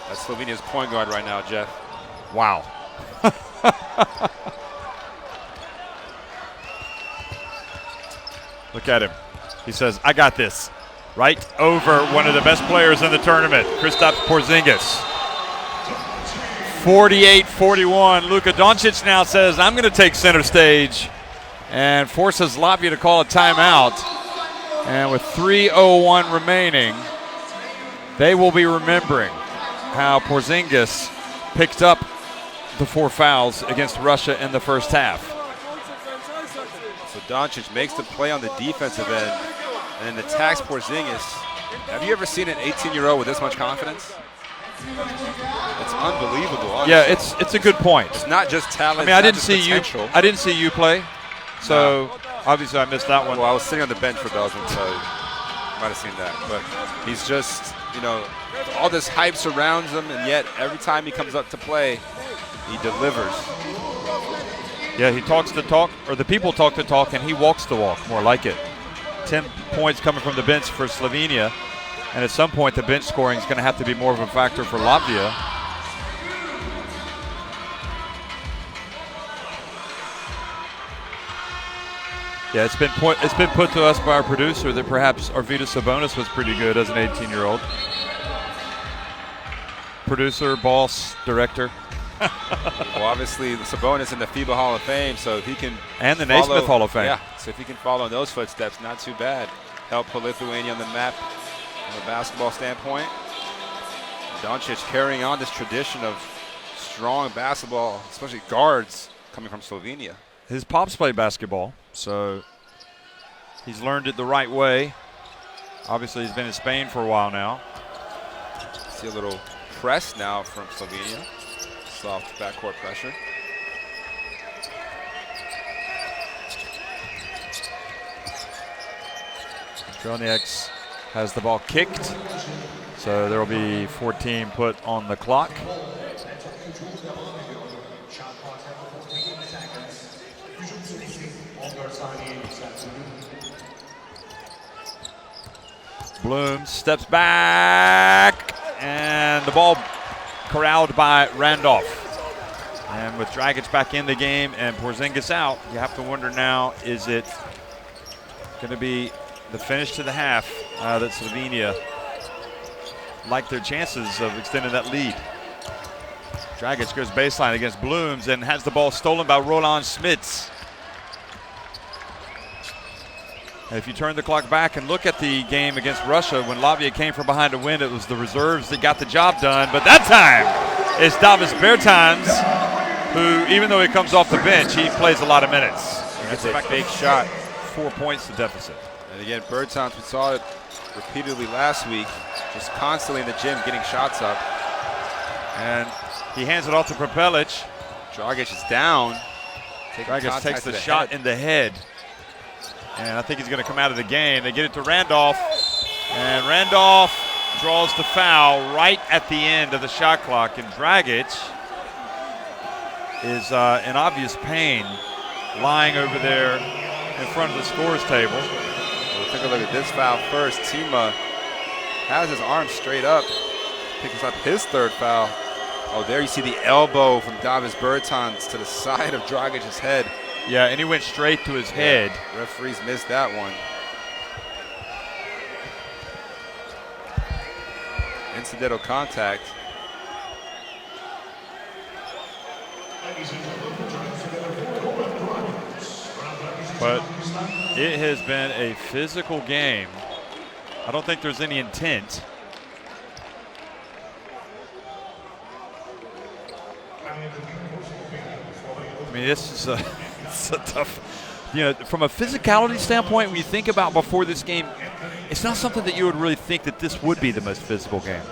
That's Slovenia's point guard right now, Jeff. Wow. Look at him. He says, I got this. Right over one of the best players in the tournament, Kristaps Porzingis. 48-41. Luka Doncic now says, I'm going to take center stage, and forces Latvia to call a timeout. And with 3:01 remaining, they will be remembering how Porzingis picked up the 4 fouls against Russia in the first half. So Doncic makes the play on the defensive end and then attacks Porzingis. Have you ever seen an 18-year-old with this much confidence? It's unbelievable, honestly. Yeah, it's a good point. It's not just talent. I mean, I didn't see you play, so obviously I missed that one. Well, I was sitting on the bench for Belgium, so you might have seen that. But he's just, all this hype surrounds him, and yet every time he comes up to play, he delivers. Yeah, he talks the talk, or the people talk the talk, and he walks the walk, more like it. 10 points coming from the bench for Slovenia, and at some point the bench scoring is going to have to be more of a factor for Latvia. Yeah, it's been put to us by our producer that perhaps Arvydas Sabonis was pretty good as an 18-year-old. Producer, boss, director. Well, obviously, Sabonis in the FIBA Hall of Fame, so if he can and the Naismith Hall of Fame. Yeah, so if he can follow in those footsteps, not too bad. Help put Lithuania on the map from a basketball standpoint. Doncic carrying on this tradition of strong basketball, especially guards coming from Slovenia. His pops play basketball, so he's learned it the right way. Obviously, he's been in Spain for a while now. See a little press now from Slovenia. Soft backcourt pressure. Strelnieks has the ball kicked, so there will be 14 put on the clock. Bloom steps back, and the ball corralled by Randolph. And with Dragic back in the game and Porzingis out, you have to wonder now, is it going to be the finish to the half that Slovenia like their chances of extending that lead? Dragic goes baseline against Blooms and has the ball stolen by Roland Smits. If you turn the clock back and look at the game against Russia, when Latvia came from behind to win, it was the reserves that got the job done. But that time, it's Davis Bertans, who, even though he comes off the bench, he plays a lot of minutes. That's a big shot. 4 points to deficit. And again, Bertans, we saw it repeatedly last week, just constantly in the gym getting shots up. And he hands it off to Prepelic. Dragic is down. Dragic takes the shot in the head. And I think he's going to come out of the game. They get it to Randolph. And Randolph draws the foul right at the end of the shot clock. And Dragic is in obvious pain, lying over there in front of the scores table. We'll take a look at this foul first. Tima has his arm straight up, picks up his 3rd foul. Oh, there you see the elbow from Davis Bertans to the side of Dragic's head. Yeah, and he went straight to his head. Referees missed that one. Incidental contact. But it has been a physical game. I don't think there's any intent. I mean, this is it's a from a physicality standpoint, when you think about before this game, it's not something that you would really think that this would be the most physical game.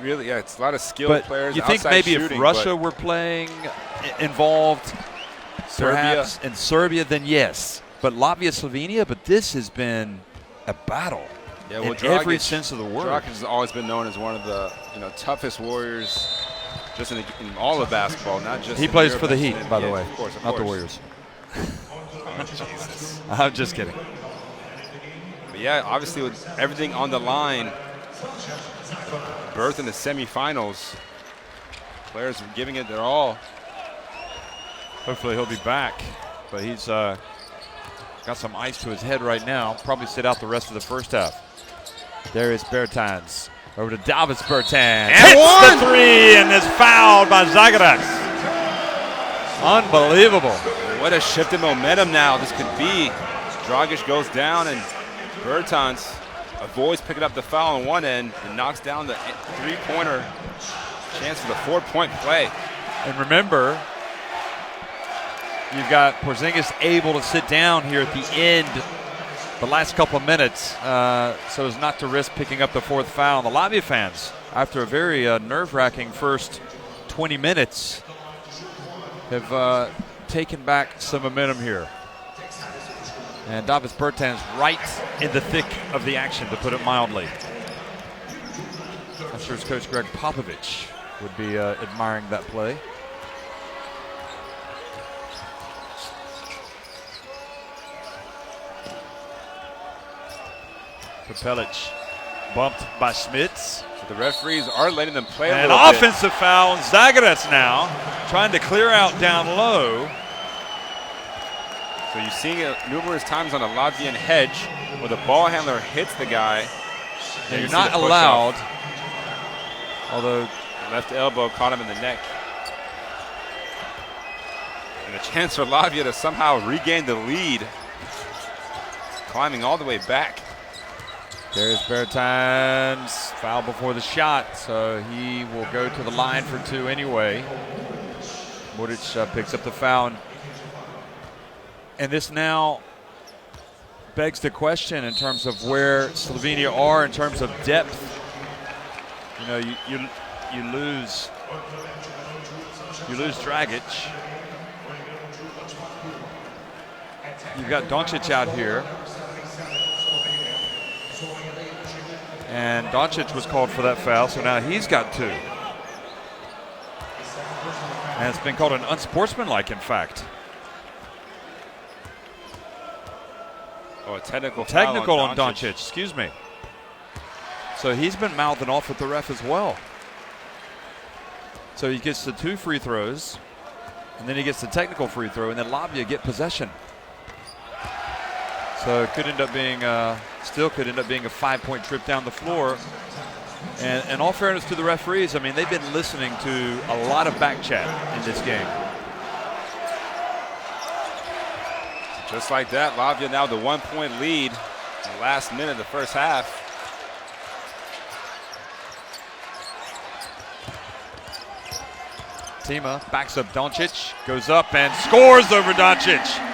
Really, yeah, it's a lot of skilled players. You think maybe shooting, if Russia were playing involved, perhaps, and Serbia, then yes. But Latvia, Slovenia, but this has been a battle in every sense of the word. Dragic has always been known as one of the toughest warriors just in all of basketball, not just. He plays for the Heat, by the way, of course. not the Warriors. Oh, Jesus. I'm just kidding. But yeah, obviously with everything on the line, berth in the semifinals, players are giving it their all. Hopefully he'll be back, but he's got some ice to his head right now. Probably sit out the rest of the first half. There is Bertans. Over to Davis Bertans. And hits the three and is fouled by Zagorac. Unbelievable. What a shift in momentum now this could be. Dragic goes down and Bertans avoids picking up the foul on one end and knocks down the three-pointer. Chance for the 4-point play. And remember, you've got Porzingis able to sit down here at the end, the last couple of minutes, so as not to risk picking up the fourth foul. And the Latvia fans, after a very nerve-wracking first 20 minutes, have taken back some momentum here. And Davis Bertans right in the thick of the action, to put it mildly. I'm sure his coach Greg Popovich would be admiring that play. Prepelic bumped by Smits. So the referees are letting them play a An little bit. offensive foul on Zagorac now, trying to clear out down low. So you've seen it numerous times on a Latvian hedge where the ball handler hits the guy. And you're not allowed, although left elbow caught him in the neck. And a chance for Latvia to somehow regain the lead. Climbing all the way back. there's Bertans, foul before the shot, so he will go to the line for two anyway. Muric picks up the foul. And this now begs the question in terms of where Slovenia are in terms of depth. You lose Dragic. You've got Doncic out here. And Doncic was called for that foul, so now he's got two. And it's been called an unsportsmanlike, in fact. Oh, a technical Technical foul on Doncic, excuse me. So he's been mouthing off with the ref as well. So he gets the two free throws, and then he gets the technical free throw, and then Latvia get possession. So it could end up being, still could end up being a 5-point trip down the floor. And in all fairness to the referees, I mean, they've been listening to a lot of back chat in this game. Just like that, Latvia now the 1-point lead in the last minute of the first half. Tima backs up Doncic, goes up and scores over Doncic.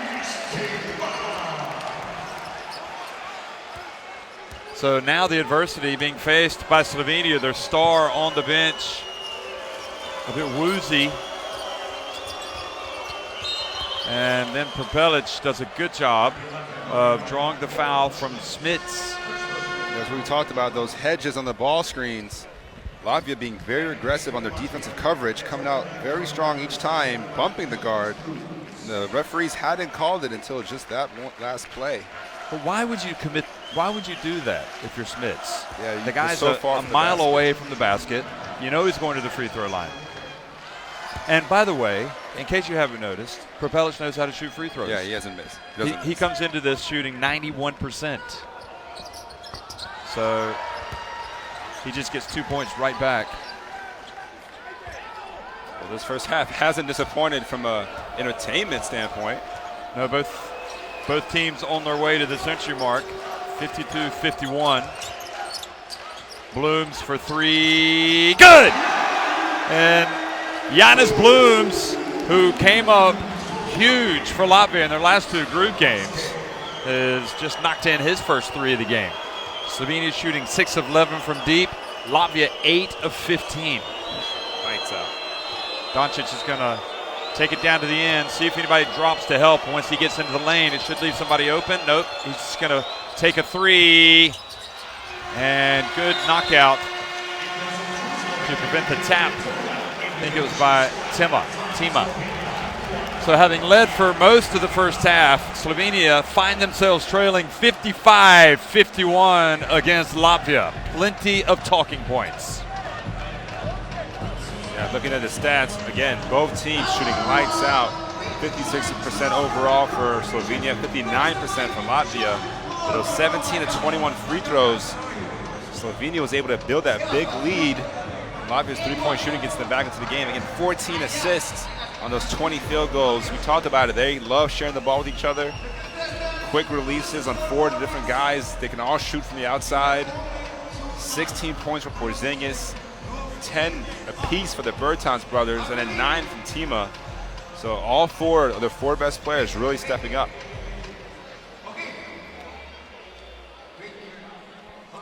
So now the adversity being faced by Slovenia, their star on the bench, a bit woozy. And then Prepelic does a good job of drawing the foul from Smits. As we talked about, those hedges on the ball screens. Latvia being very aggressive on their defensive coverage, coming out very strong each time, bumping the guard. The referees hadn't called it until just that last play. But why would you commit? Why would you do that if you're Smits? Yeah, the guy's so a mile away from the basket. You know he's going to the free throw line. And by the way, in case you haven't noticed, Prepelic knows how to shoot free throws. Yeah, he hasn't missed. He comes into this shooting 91%. So he just gets 2 points right back. Well, this first half hasn't disappointed from an entertainment standpoint. No, both teams on their way to the century mark, 52-51. Blooms for three, good! And Giannis Blooms, who came up huge for Latvia in their last 2 group games, has just knocked in his first 3 of the game. Slovenia shooting 6 of 11 from deep. Latvia 8 of 15. Lights out. Doncic is going to take it down to the end, see if anybody drops to help. Once he gets into the lane, it should leave somebody open. Nope, he's just going to take a 3. And good knockout to prevent the tap. I think it was by Tima. So having led for most of the first half, Slovenia find themselves trailing 55-51 against Latvia. Plenty of talking points. Yeah, looking at the stats, again, both teams shooting lights out. 56% overall for Slovenia, 59% for Latvia. For those 17 to 21 free throws, Slovenia was able to build that big lead. Latvia's three-point shooting gets them back into the game. Again, 14 assists on those 20 field goals. We talked about it. They love sharing the ball with each other. Quick releases on 4 different guys. They can all shoot from the outside. 16 points for Porzingis. 10 apiece for the Bertans brothers, and then 9 from Tima. So all 4 of the 4 best players really stepping up.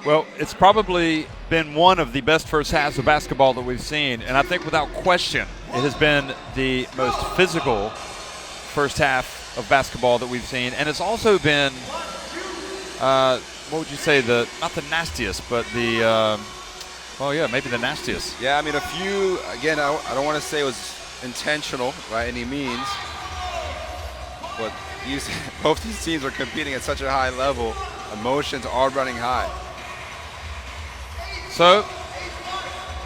Well, it's probably been one of the best first halves of basketball that we've seen, and I think without question it has been the most physical first half of basketball that we've seen, and it's also been, what would you say, not the nastiest, but the, well, yeah, maybe the nastiest. Yeah, I mean, a few, again, I don't want to say it was intentional by any means, but both these teams are competing at such a high level. Emotions are running high. So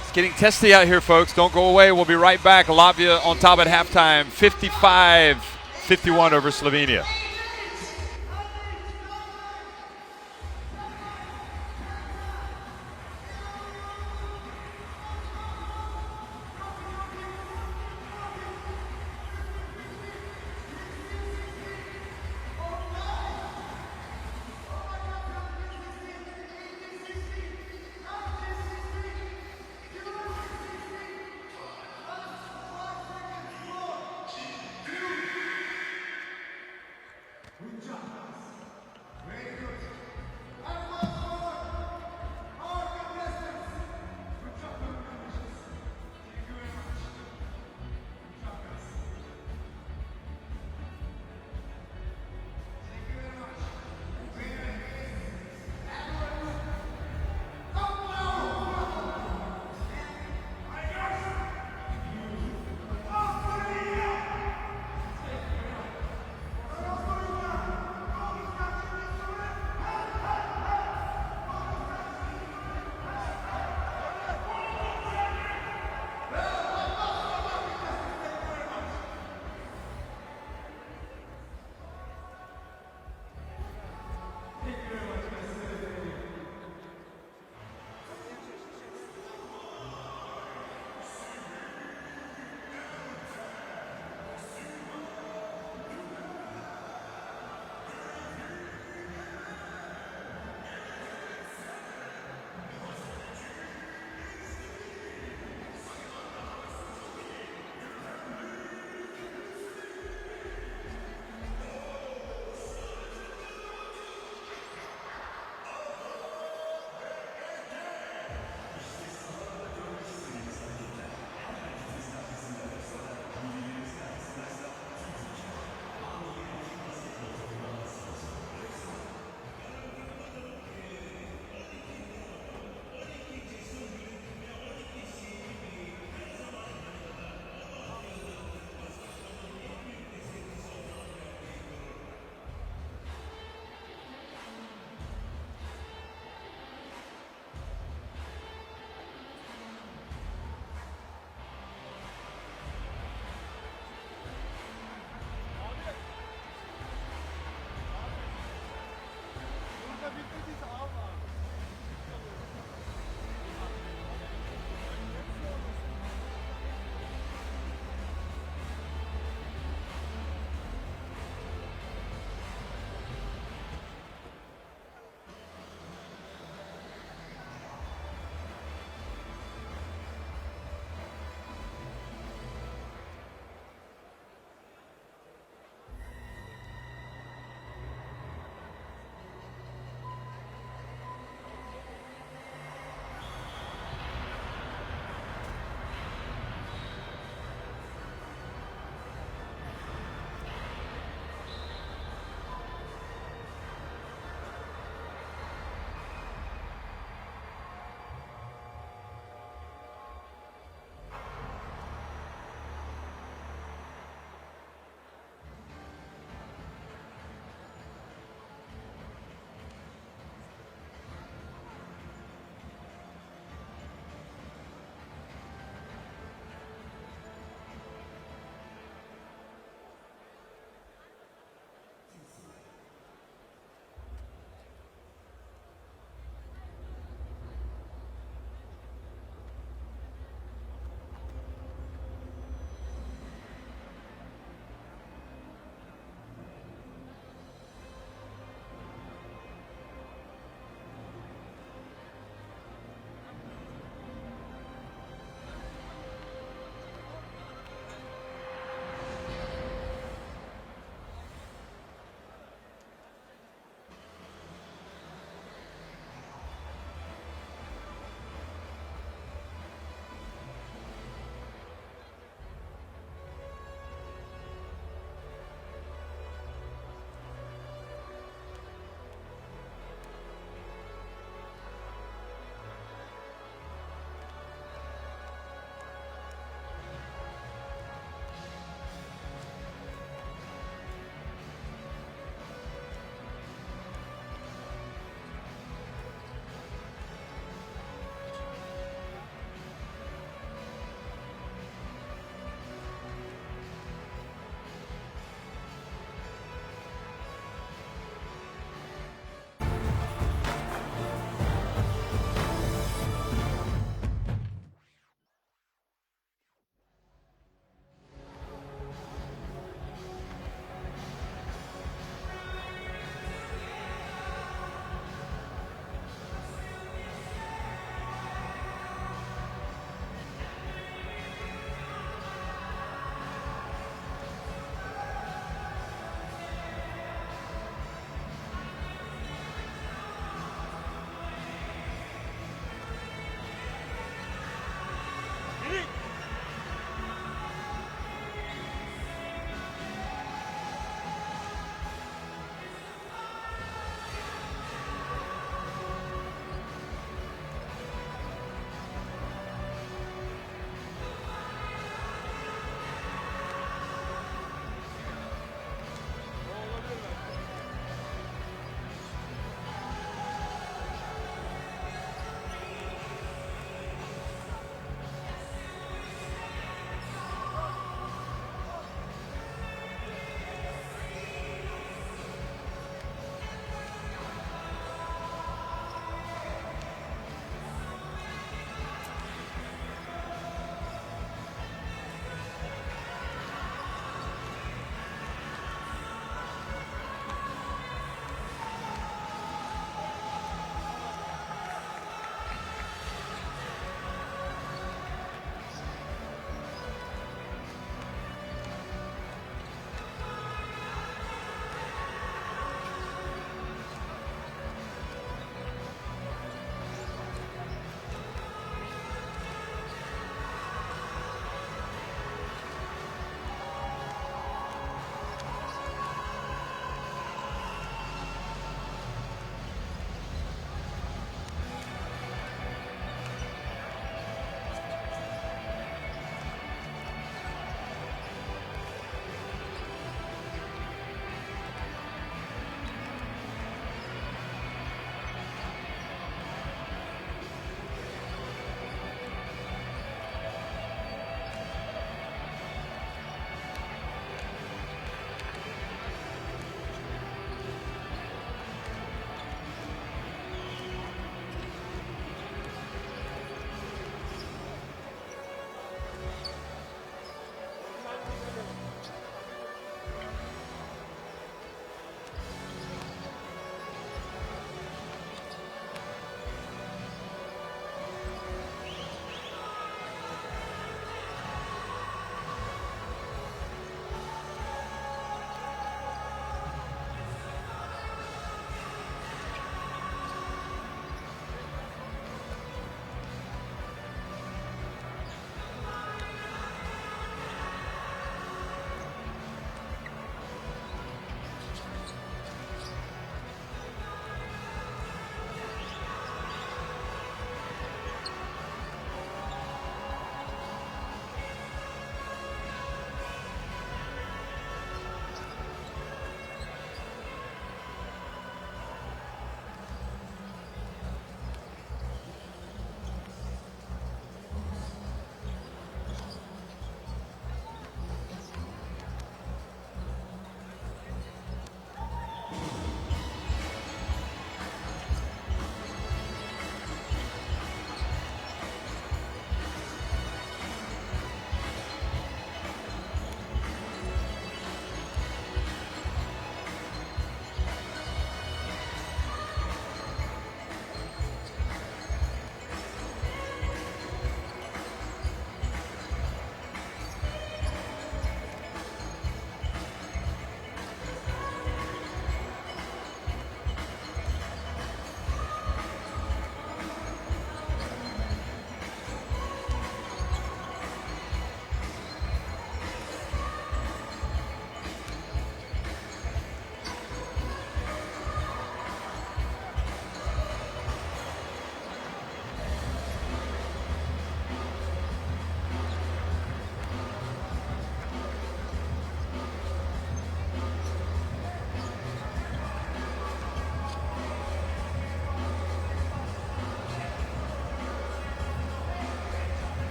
it's getting testy out here, folks. Don't go away. We'll be right back. Latvia on top at halftime, 55-51 over Slovenia.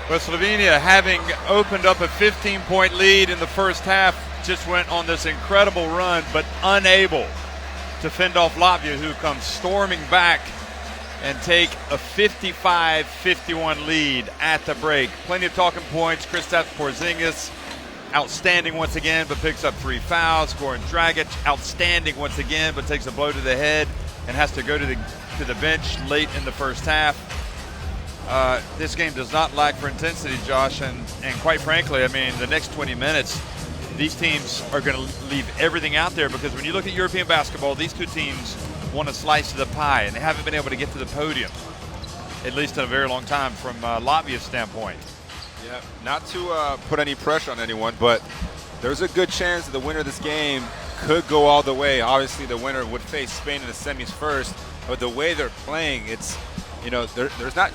Well, Slovenia, having opened up a 15-point lead in the first half, just went on this incredible run, but unable to fend off Latvia, who comes storming back and take a 55-51 lead at the break. Plenty of talking points. Kristaps Porzingis, outstanding once again, but picks up 3 fouls. Goran Dragic, outstanding once again, but takes a blow to the head and has to go to the bench late in the first half. This game does not lack for intensity, Josh, and quite frankly, I mean, the next 20 minutes, these teams are going to leave everything out there, because when you look at European basketball, these two teams want a slice of the pie, and they haven't been able to get to the podium, at least in a very long time, from Latvia's standpoint. Yeah, not to put any pressure on anyone, but there's a good chance that the winner of this game could go all the way. Obviously, the winner would face Spain in the semis first, but the way they're playing, it's, you know, there's not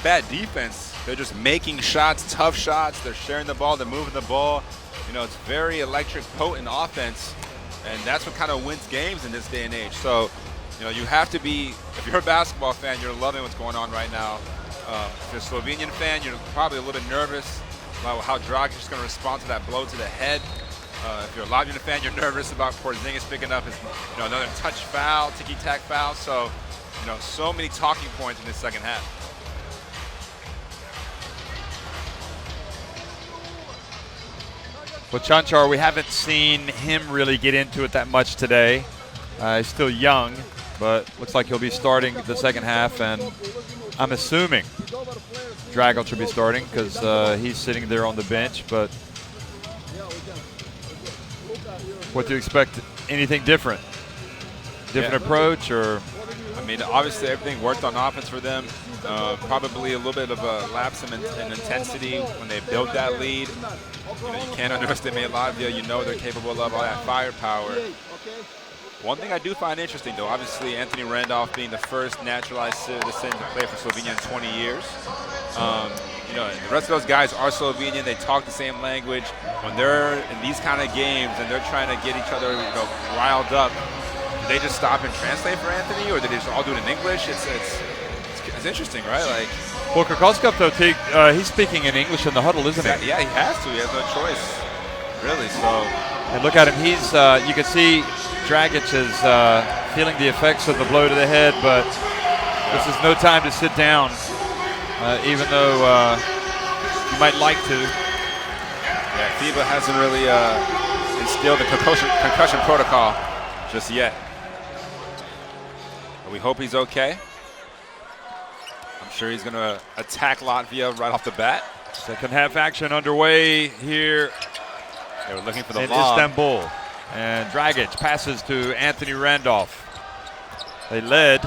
bad defense. They're just making shots, tough shots. They're sharing the ball. They're moving the ball. You know, it's very electric, potent offense, and that's what kind of wins games in this day and age. So, you know, you have to be, if you're a basketball fan, you're loving what's going on right now. If you're a Slovenian fan, you're probably a little bit nervous about how Dragic is going to respond to that blow to the head. If you're a Latvian fan, you're nervous about Porzingis picking up his, you know, another touch foul, ticky-tack foul. So, you know, so many talking points in this second half. Well, Chanchar, we haven't seen him really get into it that much today. He's still young, but looks like he'll be starting the second half, and I'm assuming Dragic will be starting because he's sitting there on the bench. But what do you expect? Anything different? Different approach, or? I mean, obviously everything worked on offense for them. Probably a little bit of a lapse in intensity when they built that lead. You know, you can't underestimate Latvia. You know they're capable of all that firepower. One thing I do find interesting, though, obviously Anthony Randolph being the first naturalized citizen to play for Slovenia in 20 years. You know, the rest of those guys are Slovenian. They talk the same language. When they're in these kind of games and they're trying to get each other, you know, riled up, do they just stop and translate for Anthony, or do they just all do it in English? It's interesting, right? Like, well, Kokoskov, though, he's speaking in English in the huddle, isn't he? Yeah, he has to. He has no choice, really. So, and look at him. He's you can see Dragic is feeling the effects of the blow to the head, but this is no time to sit down, even though you might like to. Yeah, FIBA hasn't really instilled the concussion protocol just yet. But we hope he's okay. I'm sure he's going to attack Latvia right off the bat. Second half action underway here. They were looking for the in lob. Istanbul. And Dragic passes to Anthony Randolph. They led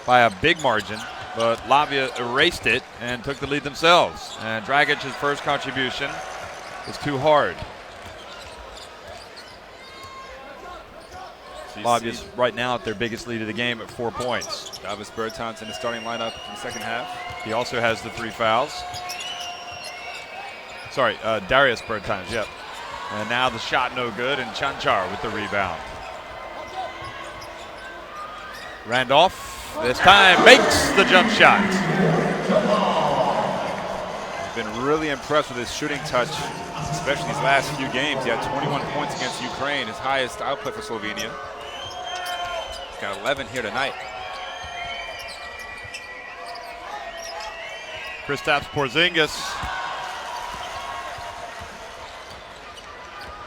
by a big margin, but Latvia erased it and took the lead themselves. And Dragic's first contribution is too hard. Latvia's right now at their biggest lead of the game at 4 points. Davis Bertans in the starting lineup in the second half. He also has the 3 fouls. Sorry, Darius Bertans, yep. And now the shot no good, and Chanchar with the rebound. Randolph, this time, makes the jump shot. He's been really impressed with his shooting touch, especially these last few games. He had 21 points against Ukraine, his highest output for Slovenia. He's got 11 here tonight. Kristaps Porzingis.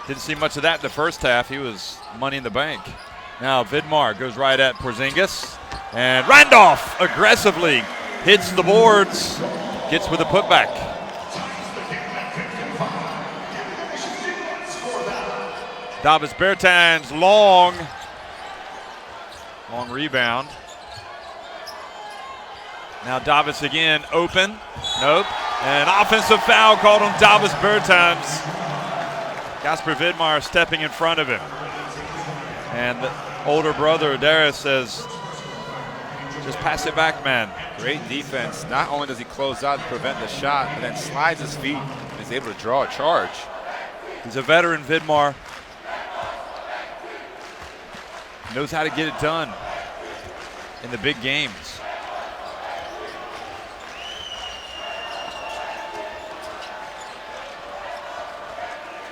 Didn't see much of that in the first half. He was money in the bank. Now Vidmar goes right at Porzingis. And Randolph aggressively hits the boards. Gets with a putback. Davis Bertans, long rebound. Now Davis again, open. Nope. An offensive foul called on Davis Bertans. Kasper Vidmar stepping in front of him. And the older brother, Darius, says, just pass it back, man. Great defense. Not only does he close out to prevent the shot, but then slides his feet and is able to draw a charge. He's a veteran, Vidmar. Knows how to get it done in the big games.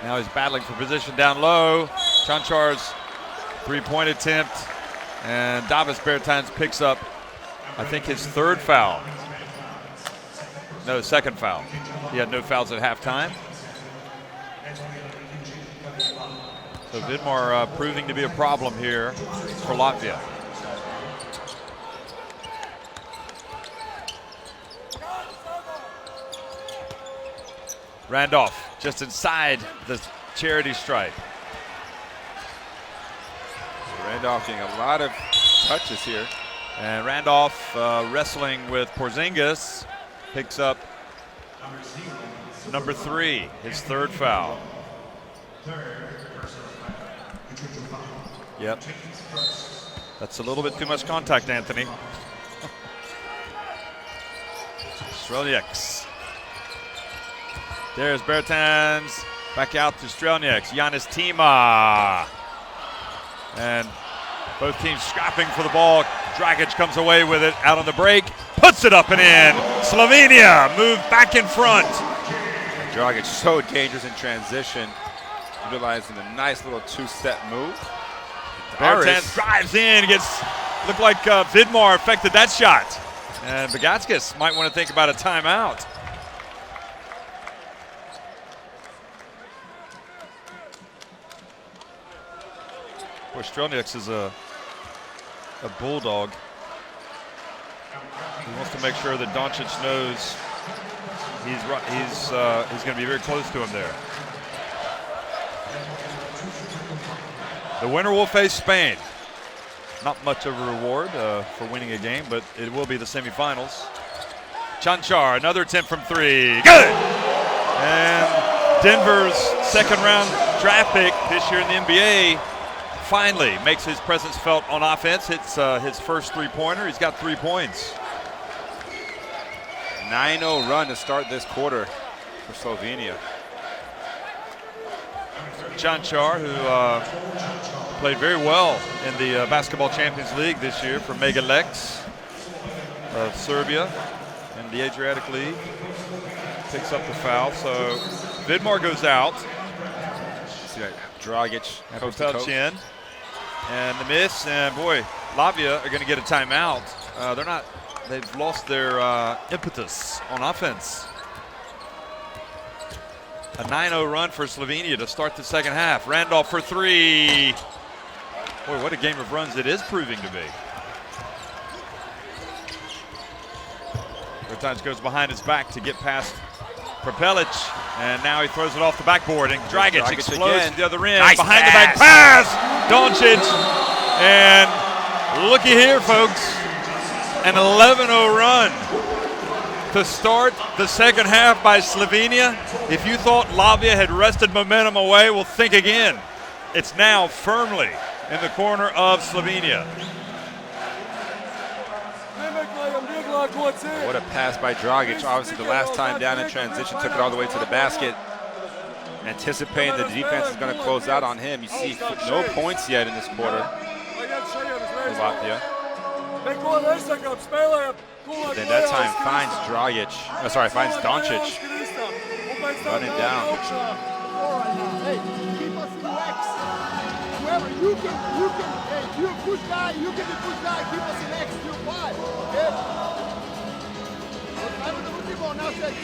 Now he's battling for position down low. Chanchar's three-point attempt. And Davis Bertans picks up, I think, his third foul. No, second foul. He had no fouls at halftime. So Vidmar proving to be a problem here for Latvia. Randolph just inside the charity stripe. Randolph getting a lot of touches here. And Randolph wrestling with Porzingis, picks up number 3, his third foul. Yep. That's a little bit too much contact, Anthony. Strelnieks. There's Bertans. Back out to Strelnieks. Giannis Tima. And both teams scrapping for the ball. Dragic comes away with it out on the break. Puts it up and in. Slovenia move back in front. Dragic so dangerous in transition. Utilizing a nice little two-step move. Bertans drives in. Looked like Vidmar affected that shot. And Bagatskis might want to think about a timeout. Boy, Strelnieks is a bulldog. He wants to make sure that Doncic knows he's going to be very close to him there. The winner will face Spain. Not much of a reward for winning a game, but it will be the semifinals. Chanchar, another attempt from 3. Good! And Denver's second-round draft pick this year in the NBA finally makes his presence felt on offense. Hits his first three-pointer. He's got 3 points. 9-0 run to start this quarter for Slovenia. Chanchar, who played very well in the Basketball Champions League this year for Mega Lex of Serbia in the Adriatic League, picks up the foul. So Vidmar goes out. See that Dragic, Pelchin, and the miss. And boy, Latvia are going to get a timeout. They've lost their impetus on offense. A 9-0 run for Slovenia to start the second half. Randolph for 3. Boy, what a game of runs it is proving to be. Bertans goes behind his back to get past Prepelic, and now he throws it off the backboard, and Dragic explodes to the other end. Nice behind pass. the back pass, Doncic, and looky here, folks, an 11-0 run to start the second half by Slovenia. If you thought Latvia had wrested momentum away, well, think again. It's now firmly in the corner of Slovenia. What a pass by Dragic. Obviously, the last time down in transition, took it all the way to the basket. Anticipating the defense is going to close out on him. You see no points yet in this quarter for Latvia. Then that time finds finds Doncic running down. Whoever you can, hey, you're a good guy, you can be a good guy, keep us relaxed, you're quiet, okay? Now said,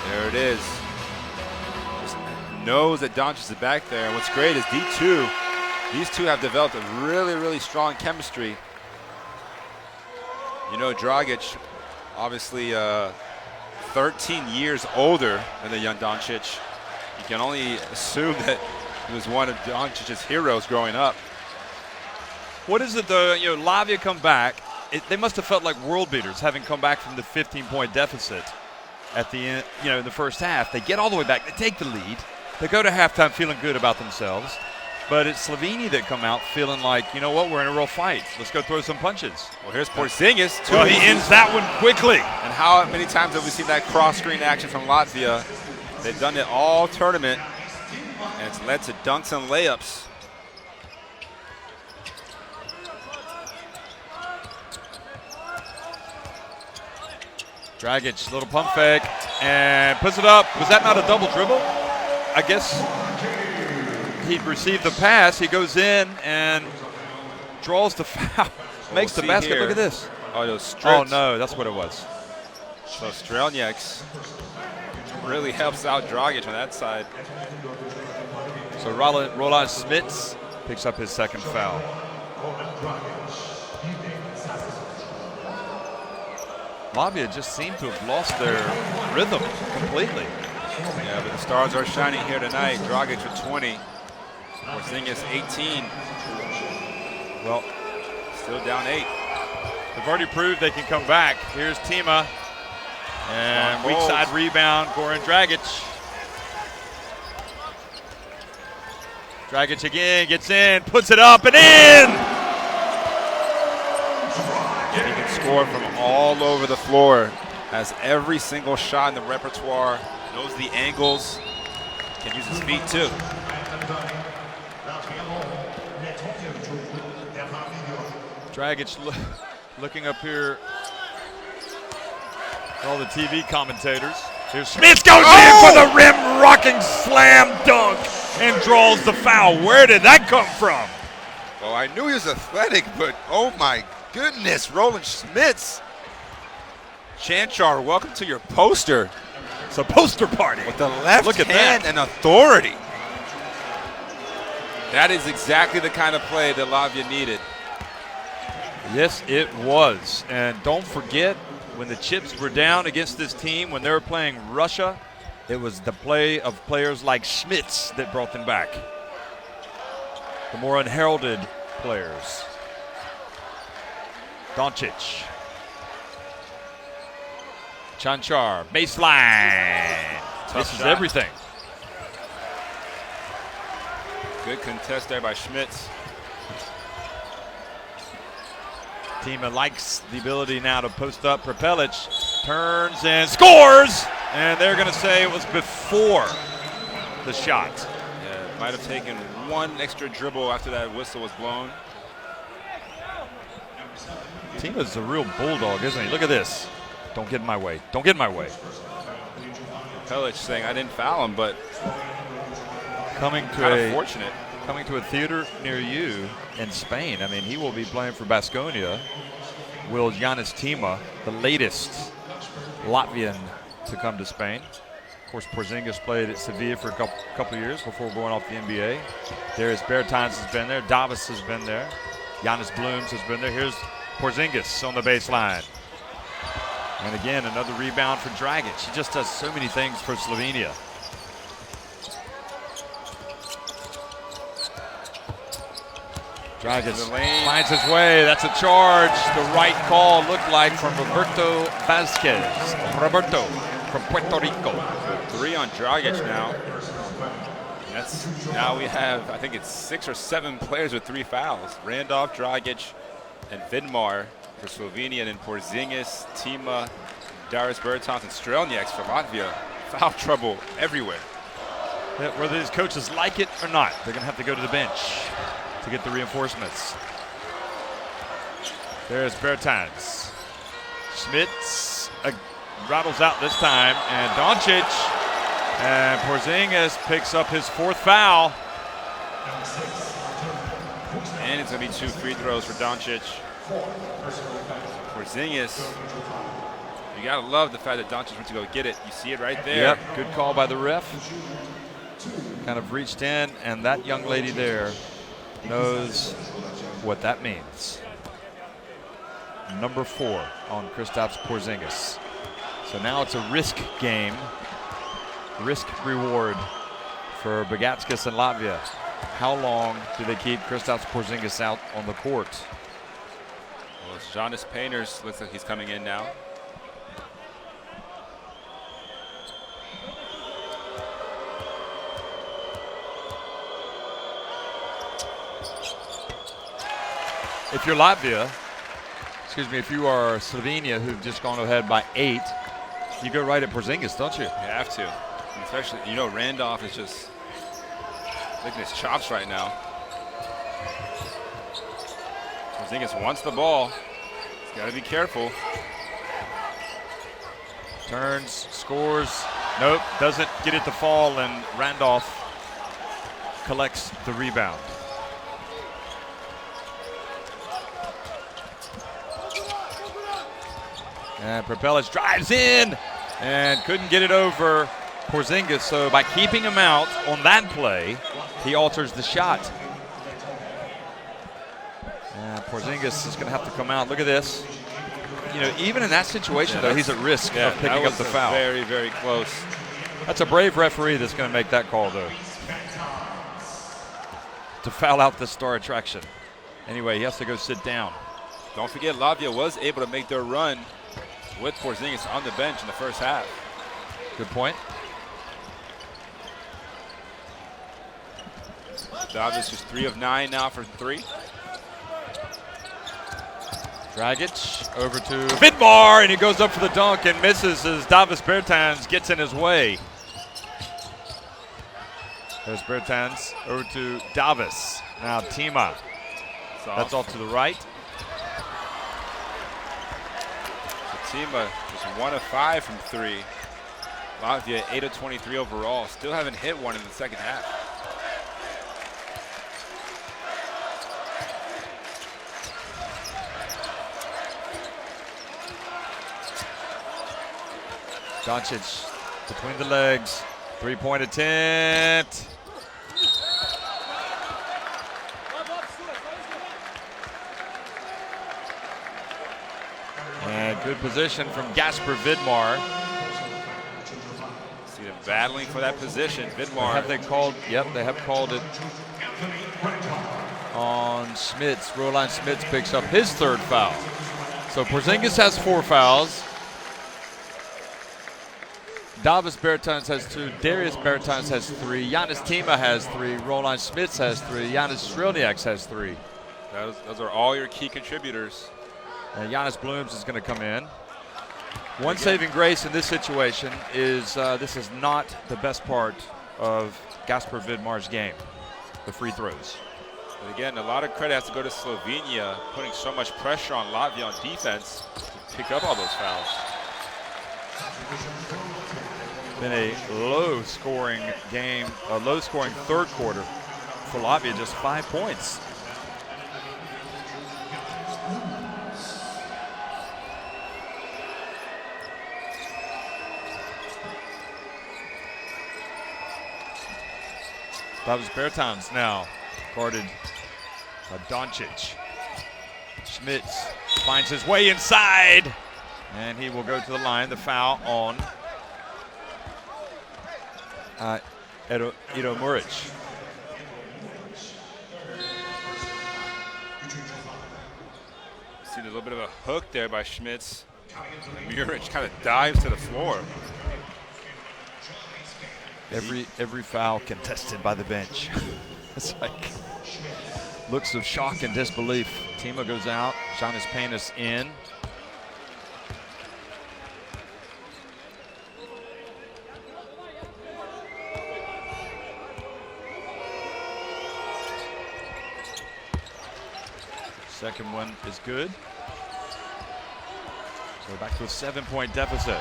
there it is. Just knows that Doncic is back there. And what's great is these two have developed a really, really strong chemistry. You know, Dragic, obviously 13 years older than the young Doncic. You can only assume that he was one of Doncic's heroes growing up. What is it, though? You know, Latvia come back. They must have felt like world beaters having come back from the 15-point deficit at the end, in the first half. They get all the way back. They take the lead. They go to halftime feeling good about themselves. But it's Slovenia that come out feeling like, you know what, we're in a real fight. Let's go throw some punches. Well, here's Porzingis. Well, he ends that one quickly. And how many times have we seen that cross-screen action from Latvia? They've done it all tournament, and it's led to dunks and layups. Dragic, little pump fake, and puts it up. Was that not a double dribble? I guess he received the pass. He goes in and draws the foul. Makes the basket. Here. Look at this. Oh, those strips. Oh, no, that's what it was. So Strelnieks really helps out Dragic on that side. So Roland Smits picks up his second foul. Latvia just seemed to have lost their rhythm completely. Yeah, but the stars are shining here tonight. Dragic with 20. Porzingis 18. Well, still down 8. They've already proved they can come back. Here's Tima. And weak side rebound, Goran Dragic. Dragic again, gets in, puts it up and in! He can score from all over the floor. Has every single shot in the repertoire. Knows the angles. Can use his feet too. Dragic looking up here at all the TV commentators. Here's Smith goes in for the rim rocking slam dunk and draws the foul. Where did that come from? Well, I knew he was athletic, but oh my goodness, Roland Smits. Chanchar, welcome to your poster. It's a poster party. With the left Look at hand that. and authority. That is exactly the kind of play that Latvia needed. Yes, it was. And don't forget, when the chips were down against this team, when they were playing Russia, it was the play of players like Schmitz that brought them back. The more unheralded players. Doncic. Chanchar, baseline. This is shot. everything. Good contest there by Schmitz. Tima likes the ability now to post up. Prepelic turns and scores! And they're going to say it was before the shot. Yeah, might have taken one extra dribble after that whistle was blown. Tima's a real bulldog, isn't he? Look at this. Don't get in my way. Don't get in my way. Prepelic saying I didn't foul him, but Coming to a theater near you in Spain. I mean, he will be playing for Baskonia. Will Giannis Tima, the latest Latvian to come to Spain. Of course, Porzingis played at Sevilla for a couple of years before going off the NBA. Darius Bertans has been there. Davis has been there. Giannis Blooms has been there. Here's Porzingis on the baseline. And again, another rebound for Dragic. He just does so many things for Slovenia. Dragic finds his way. That's a charge. The right call looked like from Roberto Vasquez. Roberto from Puerto Rico. 3 on Dragic now. Now we have, I think it's 6 or 7 players with 3 fouls. Randolph, Dragic, and Vidmar for Slovenia, and then Porzingis, Tima, Darius Bertans, and Strelnieks for Latvia. Foul trouble everywhere. Yeah, whether these coaches like it or not, they're going to have to go to the bench to get the reinforcements. There's Bertans. Schmitz rattles out this time, and Doncic and Porzingis picks up his 4th foul. And it's going to be 2 free throws for Doncic. Porzingis, you got to love the fact that Doncic went to go get it. You see it right there. Yep, good call by the ref. Kind of reached in, and that young lady there knows what that means. Number 4 on Kristaps Porzingis. So now it's a risk game, risk reward for Bagatskas and Latvia. How long do they keep Kristaps Porzingis out on the court? Well, Jonas Painters looks like he's coming in now. If you're Latvia, if you are Slovenia, who've just gone ahead by 8, you go right at Porzingis, don't you? You have to. And especially, you know, Randolph is just licking his chops right now. Porzingis wants the ball. He's got to be careful. Turns, scores. Nope, doesn't get it to fall, and Randolph collects the rebound. And Prepelic drives in and couldn't get it over Porzingis. So by keeping him out on that play, he alters the shot. And Porzingis is going to have to come out. Look at this. You know, even in that situation, though, he's at risk of picking up the foul. Very, very close. That's a brave referee that's going to make that call, though, to foul out the star attraction. Anyway, he has to go sit down. Don't forget, Latvia was able to make their run with Porzingis on the bench in the first half. Good point. Davis just 3 of 9 now for 3. Dragic over to Vidmar, and he goes up for the dunk and misses as Davis Bertans gets in his way. There's Bertans over to Davis. Now Tima. That's off to the right. So Tima just 1 of 5 from 3. Latvia 8 of 23 overall. Still haven't hit one in the second half. Doncic between the legs, 3-point attempt. And good position from Gasper Vidmar. See them battling for that position. Vidmar. Have they called? Yep, they have called it on Smits. Roland Smits picks up his 3rd foul. So Porzingis has 4 fouls. Davis Bertans has 2, Darius Bertans has 3, Giannis Tima has 3, Roland Smits has 3, Giannis Strelniaks has 3. Those are all your key contributors. And Giannis Blooms is going to come in. One saving grace in this situation is this is not the best part of Gasper Vidmar's game, the free throws. But again, a lot of credit has to go to Slovenia, putting so much pressure on Latvia on defense to pick up all those fouls. Been a low-scoring game, a low-scoring 3rd quarter for Latvia, just 5 points. Davis Bertans now guarded by Doncic. Schmitz finds his way inside, and he will go to the line. The foul on Ido Muric. See a little bit of a hook there by Schmitz. Muric kind of dives to the floor. Every foul contested by the bench. It's like looks of shock and disbelief. Tima goes out. Jonas Panis in. Second one is good. So back to a 7-point deficit.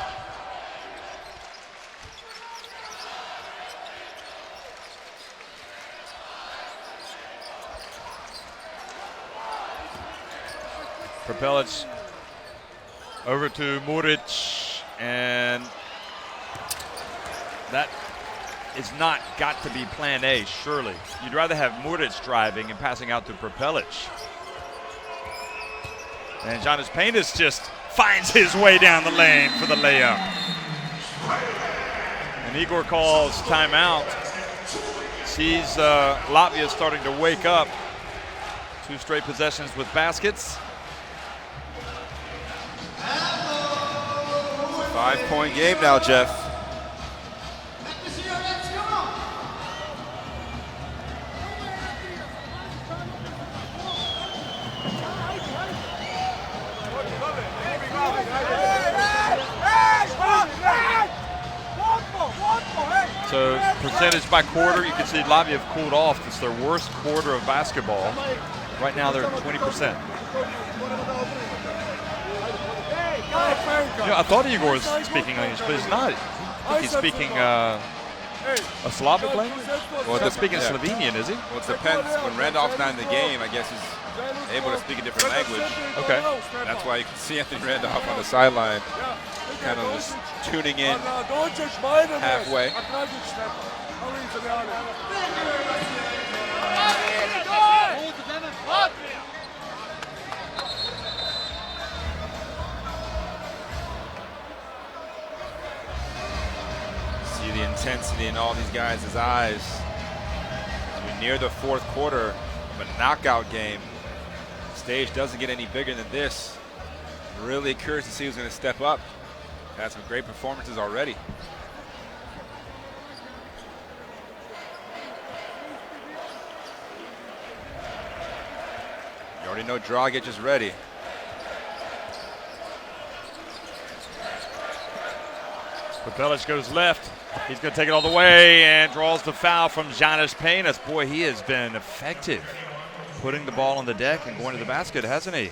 Prepelic over to Muric, and that is not got to be plan A, surely. You'd rather have Muric driving and passing out to Prepelic. And Jonas Panis just finds his way down the lane for the layup. And Igor calls timeout. Sees Latvia starting to wake up. 2 straight possessions with baskets. 5-point game now, Jeff. So percentage by quarter, you can see Latvia have cooled off. It's their worst quarter of basketball. Right now they're at 20%. You know, I thought Igor was speaking English, but he's not. I think he's speaking a Slavic language. Well, he's not speaking Slovenian, is he? Well, it depends. When Randolph's not in the game, I guess he's able to speak a different language. Okay. That's why you can see Anthony Randolph on the sideline, kind of just tuning in halfway. See the intensity in all these guys' eyes. As we near the fourth quarter of a knockout game, the stage doesn't get any bigger than this. Really curious to see who's going to step up. Had some great performances already. You already know Dragic is ready. Prepelic goes left. He's going to take it all the way and draws the foul from Janis Paynes. Boy, he has been effective putting the ball on the deck and going to the basket, hasn't he?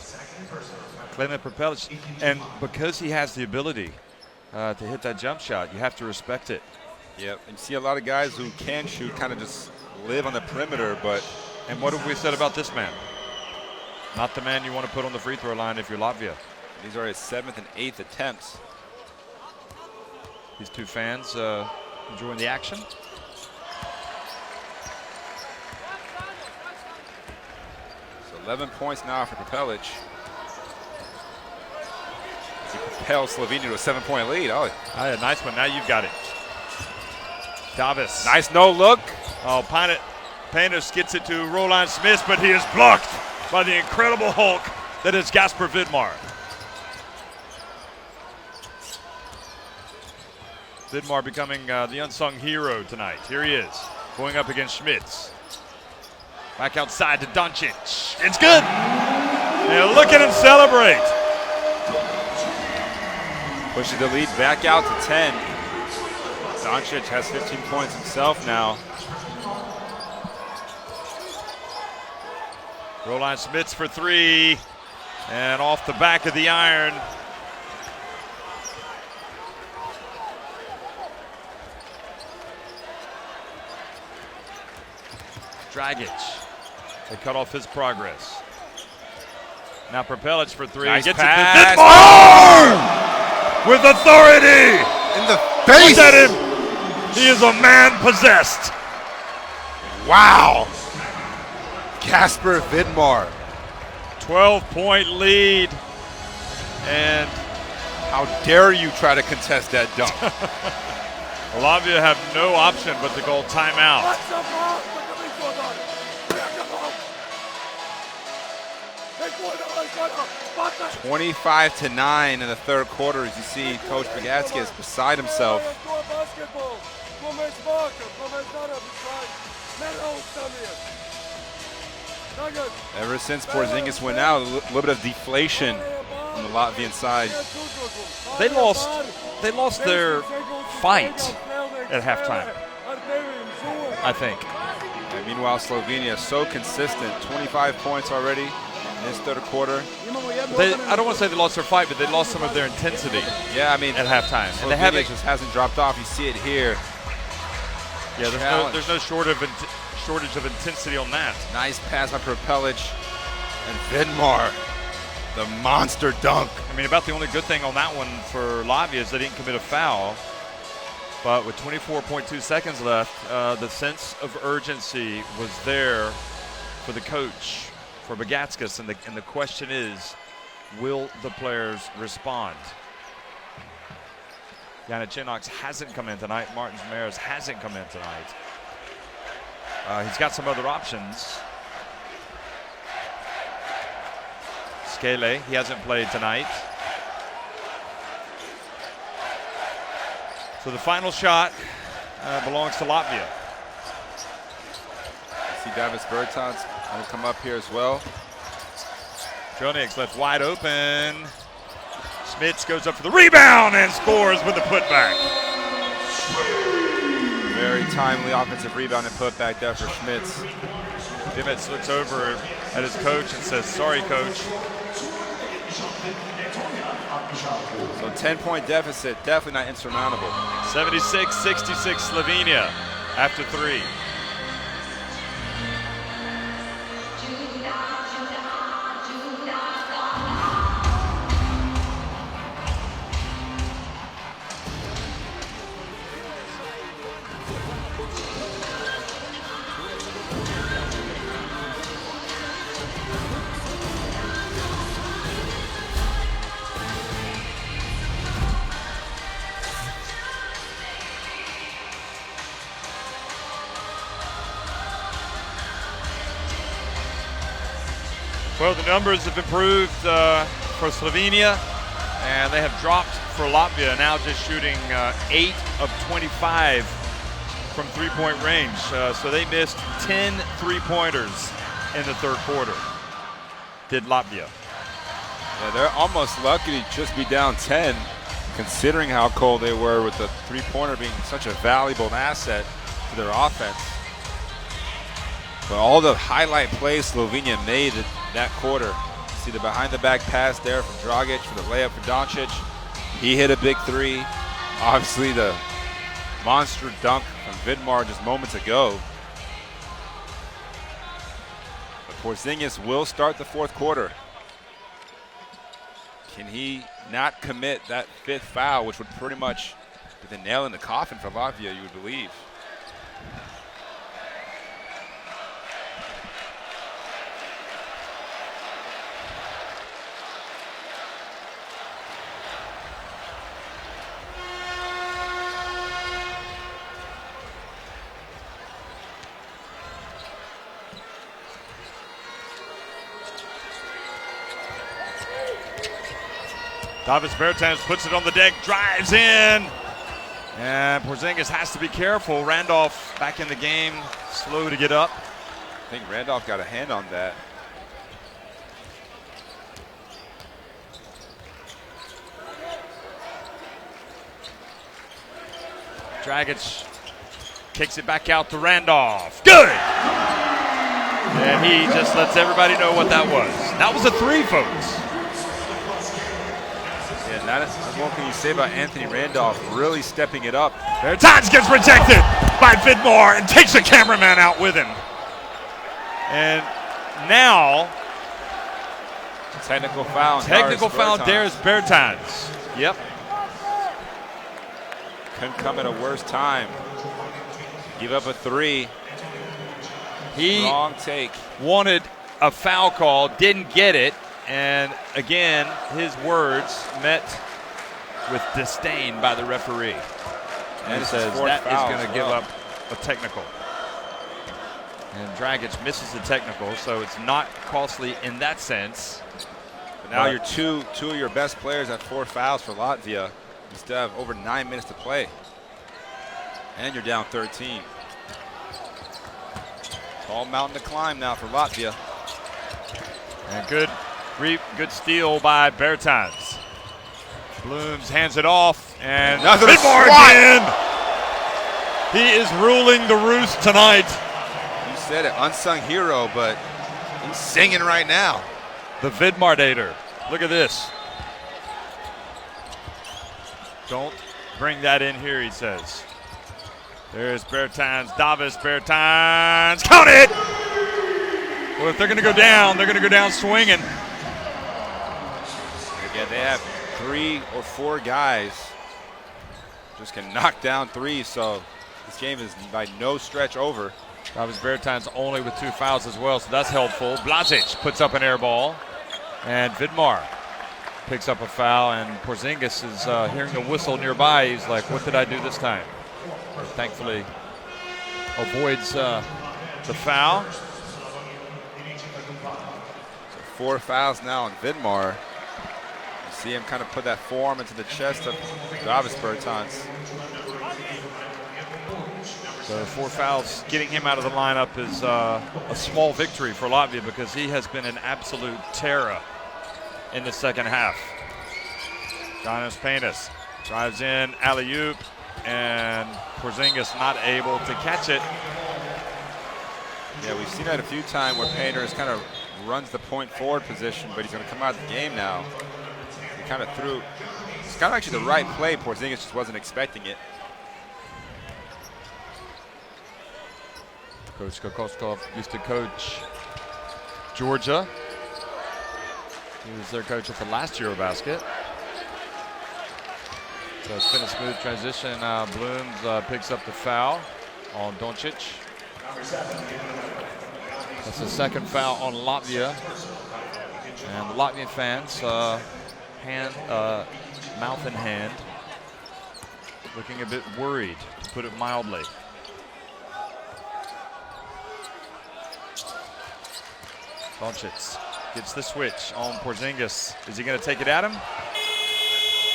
Clement Prepelic. And because he has the ability to hit that jump shot, you have to respect it. Yep, and you see a lot of guys who can shoot kind of just live on the perimeter, but... And what have we said about this man? Not the man you want to put on the free throw line if you're Latvia. These are his 7th and 8th attempts. These two fans enjoying the action. So 11 points now for Prepelic. He propels Slovenia to a 7-point lead. Oh, a nice one. Now you've got it. Davis. Nice no look. Oh, Paynes gets it to Roland Smith, but he is blocked by the incredible Hulk that is Gasper Vidmar. Vidmar becoming the unsung hero tonight. Here he is, going up against Schmitz. Back outside to Doncic. It's good. And look at him celebrate. Pushes the lead back out to 10. Doncic has 15 points himself now. Roland Smith for three. And off the back of the iron. Dragic. They cut off his progress. Now Prepelic for three. Nice Gets pass. it to Vidmar! With authority! In the face! Look at him! He is a man possessed. Wow! Gasper Vidmar. 12-point lead. And how dare you try to contest that dunk? Latvia have no option but to call timeout. 25-9 in the third quarter, as you see Coach Bagatskis beside himself. Ever since Porzingis went out, a little bit of deflation on the Latvian side. They lost their fight at halftime, I think. And meanwhile, Slovenia is so consistent, 25 points already in this third quarter. I don't want to say they lost their fight, but they lost some of their intensity. Yeah, I mean, at halftime. Slovenia just hasn't dropped off. You see it here. Yeah, there's no shortage of intensity on that. Nice pass by Prepelic and Vidmar, the monster dunk. I mean, about the only good thing on that one for Latvia is they didn't commit a foul. But with 24.2 seconds left, the sense of urgency was there for the coach, for Bagatskis, and the question is, will the players respond? Yannick hasn't come in tonight. Martin Maris hasn't come in tonight. He's got some other options. Skele, he hasn't played tonight. So the final shot belongs to Latvia. You see Davis Bertans going to come up here as well. Jonix left wide open. Smits goes up for the rebound and scores with the putback. Very timely offensive rebound and putback there for Schmitz. Dimmitz looks over at his coach and says, "Sorry, coach." So 10-point deficit, definitely not insurmountable. 76-66 Slovenia after 3. Well, the numbers have improved for Slovenia, and they have dropped for Latvia, now just shooting 8 of 25 from three-point range. So they missed 10 three-pointers in the third quarter, did Latvia. Yeah, they're almost lucky to just be down 10, considering how cold they were, with the three-pointer being such a valuable asset to their offense. But all the highlight plays Slovenia made in that quarter. See the behind-the-back pass there from Dragic for the layup for Doncic. He hit a big three. Obviously the monster dunk from Vidmar just moments ago. But Porzingis will start the fourth quarter. Can he not commit that 5th foul, which would pretty much be the nail in the coffin for Latvia, you would believe. Davis Bertans puts it on the deck, drives in, and Porzingis has to be careful. Randolph back in the game, slow to get up. I think Randolph got a hand on that. Dragic kicks it back out to Randolph. Good! And he just lets everybody know what that was. That was a 3, folks. Yeah, that is what can you say about Anthony Randolph really stepping it up. Bertans gets rejected by Vidmar and takes the cameraman out with him. And now, technical foul. Technical foul, Darius Bertans. Yep. Couldn't come at a worse time. Give up a 3. He Wrong take. Wanted a foul call, didn't get it. And again, his words met with disdain by the referee. And he says that is going to give up a technical. And Dragic misses the technical, so it's not costly in that sense. But now you're two of your best players at 4 fouls for Latvia. You still have over 9 minutes to play. And you're down 13. Tall mountain to climb now for Latvia. And good steal by Bertans. Blooms hands it off, and Vidmar again. He is ruling the roost tonight. You said it, unsung hero, but he's singing right now. The Vidmar-dator. Look at this. Don't bring that in here, he says. There's Bertans, Davis Bertans. Count it! Well, if they're going to go down, they're going to go down swinging. Again, they have 3 or 4 guys just can knock down threes, so this game is by no stretch over. Davis Bertans only with 2 fouls as well, so that's helpful. Blazic puts up an air ball, and Vidmar picks up a foul, and Porzingis is hearing the whistle nearby. He's like, what did I do this time? But thankfully avoids the foul. So 4 fouls now on Vidmar. You see him kind of put that forearm into the chest of Davis Bertans. So 4 fouls, getting him out of the lineup is a small victory for Latvia, because he has been an absolute terror in the second half. Jonas Paynes drives in, alley-oop, and Porzingis not able to catch it. Yeah, we've seen that a few times where Painters kind of runs the point forward position, but he's going to come out of the game now. He kind of threw. It's kind of actually the right play. Porzingis just wasn't expecting it. Coach Kokoskov used to coach Georgia. He was their coach at the last EuroBasket. So it's been a smooth transition. Blooms picks up the foul on Doncic. That's the second foul on Latvia. And the Latvian fans, mouth in hand, looking a bit worried, to put it mildly. Doncic gets the switch on Porzingis. Is he going to take it at him?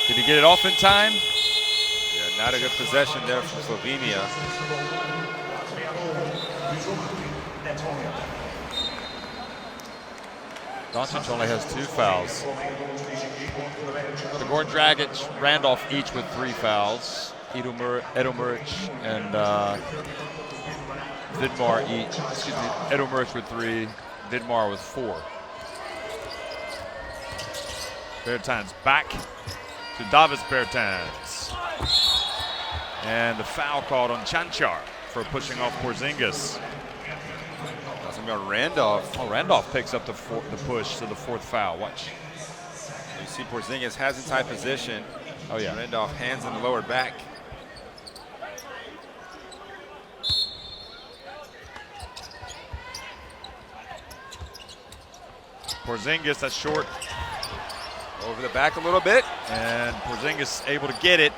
Did he get it off in time? Yeah, not a good possession there from Slovenia. Doncic only has 2 fouls. So Goran Dragic, Randolph each with 3 fouls. Edo Muric and Vidmar each. Excuse me, Edo Muric with 3, Vidmar with 4. Bertans back to Davis Bertans. And the foul called on Chanchar for pushing off Porzingis. Talking about Randolph. Oh, Randolph picks up the push to the 4th foul. Watch. You see Porzingis has in tight position. Oh, yeah. Randolph hands in the lower back. Porzingis, that's short. Over the back a little bit. And Porzingis able to get it.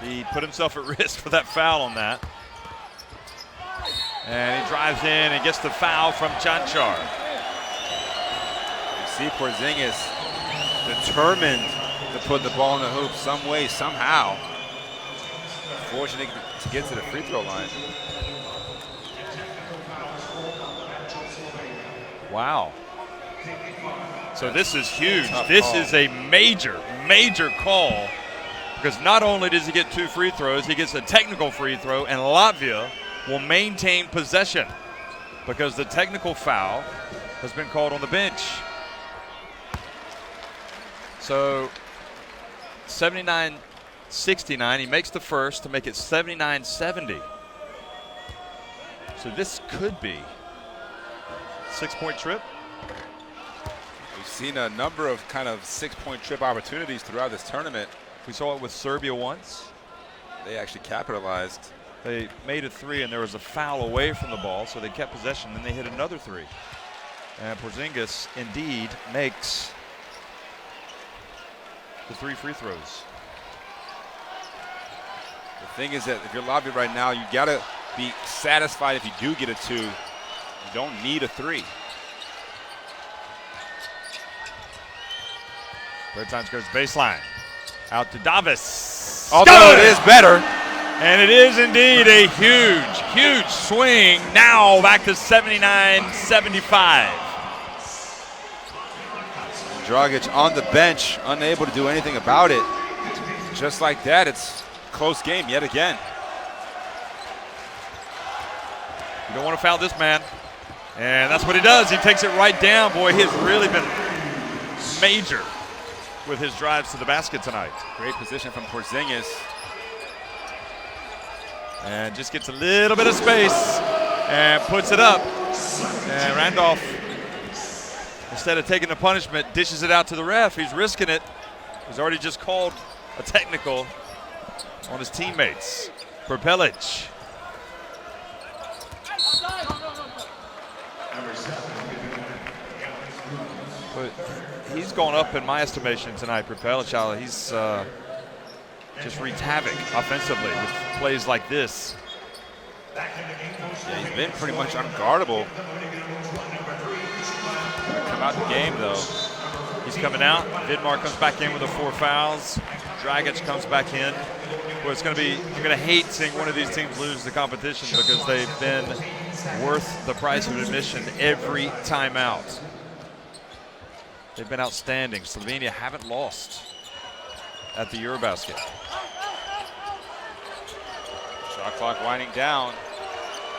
He put himself at risk for that foul on that. And he drives in and gets the foul from Chanchar. You see Porzingis determined to put the ball in the hoop some way, somehow. Fortunate to get to the free throw line. Wow. So this is huge. Tough this call. is a major, major call, because not only does he get 2 free throws, he gets a technical free throw, and Latvia will maintain possession because the technical foul has been called on the bench. So 79-69, he makes the first to make it 79-70. So this could be a 6-point trip. We've seen a number of kind of 6-point trip opportunities throughout this tournament. We saw it with Serbia once. They actually capitalized. They made a 3 and there was a foul away from the ball, so they kept possession, then they hit another 3. And Porzingis indeed makes the 3 free throws. The thing is that if you're Latvia right now, you gotta be satisfied if you do get a 2. You don't need a 3. Bertans goes baseline. Out to Davis. Although it is better. And it is indeed a huge, huge swing. Now back to 79-75. Dragic on the bench, unable to do anything about it. Just like that, it's a close game yet again. You don't want to foul this man. And that's what he does. He takes it right down. Boy, he has really been major with his drives to the basket tonight. Great position from Porzingis. And just gets a little bit of space and puts it up. And Randolph, instead of taking the punishment, dishes it out to the ref. He's risking it. He's already just called a technical on his teammates. Prepelic. But he's gone up in my estimation tonight, Prepelic. He's just wreaked havoc offensively with plays like this. Yeah, he's been pretty much unguardable. Come out the game though. He's coming out. Vidmar comes back in with the 4 fouls. Dragic comes back in. Well, it's going to be, you're going to hate seeing one of these teams lose the competition because they've been worth the price of admission every time out. They've been outstanding. Slovenia haven't lost at the EuroBasket. Shot clock winding down.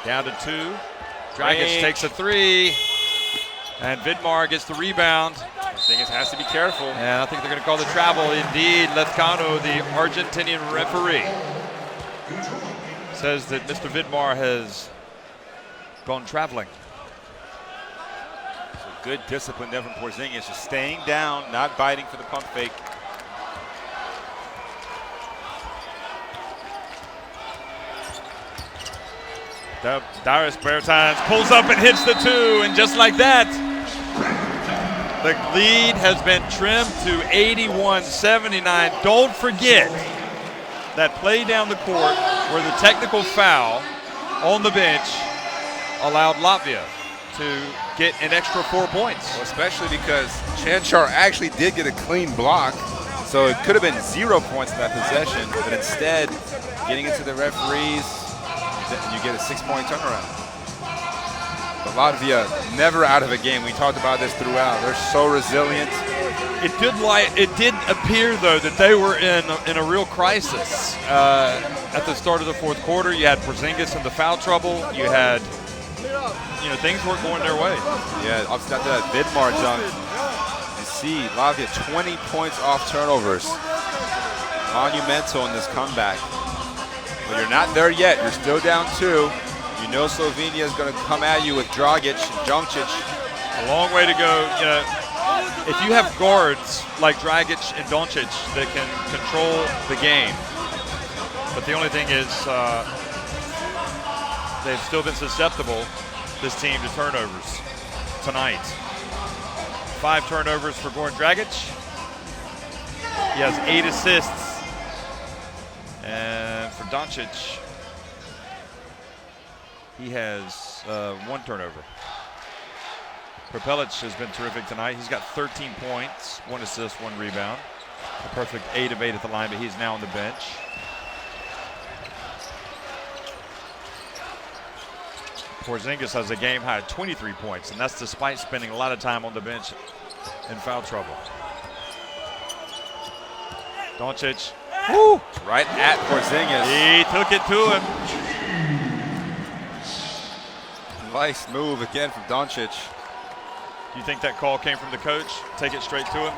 Down to 2. Dragic takes a 3. And Vidmar gets the rebound. Porzingis has to be careful. And I think they're going to call the travel. Indeed, Lefkano, the Argentinian referee, says that Mr. Vidmar has gone traveling. So good discipline there from Porzingis, just staying down, not biting for the pump fake. Darius Bertans pulls up and hits the 2, and just like that, the lead has been trimmed to 81-79. Don't forget that play down the court where the technical foul on the bench allowed Latvia to get an extra 4 points. Well, especially because Chanchar actually did get a clean block, so it could have been 0 points in that possession, but instead, getting into the referees, you get a 6-point turnaround. But Latvia never out of a game. We talked about this throughout. They're so resilient. It did appear, though, that they were in a real crisis at the start of the fourth quarter. You had Porzingis in the foul trouble. You had, things weren't going their way. Yeah, obviously after that Vidmar dunk, you see Latvia 20 points off turnovers. Monumental in this comeback. But you're not there yet. You're still down 2. You know Slovenia is going to come at you with Dragic and Doncic. A long way to go. If you have guards like Dragic and Doncic that can control the game, but the only thing is they've still been susceptible, this team, to turnovers tonight. 5 turnovers for Goran Dragic. He has 8 assists. And for Doncic, he has 1 turnover. Prepelic has been terrific tonight. He's got 13 points, 1 assist, 1 rebound. A perfect 8 of 8 at the line, but he's now on the bench. Porzingis has a game high of 23 points, and that's despite spending a lot of time on the bench in foul trouble. Doncic. Woo! Right at Porzingis. He took it to him. Nice move again from Doncic. Do you think that call came from the coach? Take it straight to him?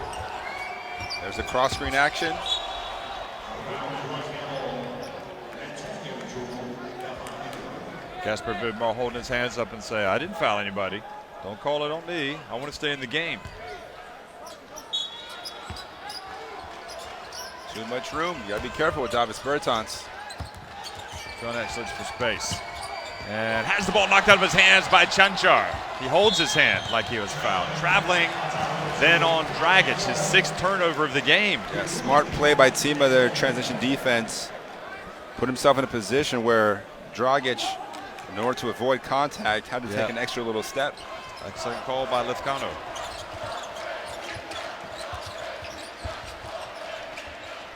There's a cross-screen action. Kasper Vidmar holding his hands up and say, I didn't foul anybody. Don't call it on me. I want to stay in the game. Too much room. You got to be careful with Davis Bertans. John X looks for space. And has the ball knocked out of his hands by Chanchar. He holds his hand like he was fouled. Traveling then on Dragic, his 6th turnover of the game. Yeah, smart play by Tima, their transition defense. Put himself in a position where Dragic, in order to avoid contact, had to take an extra little step. Excellent call by Lefkano.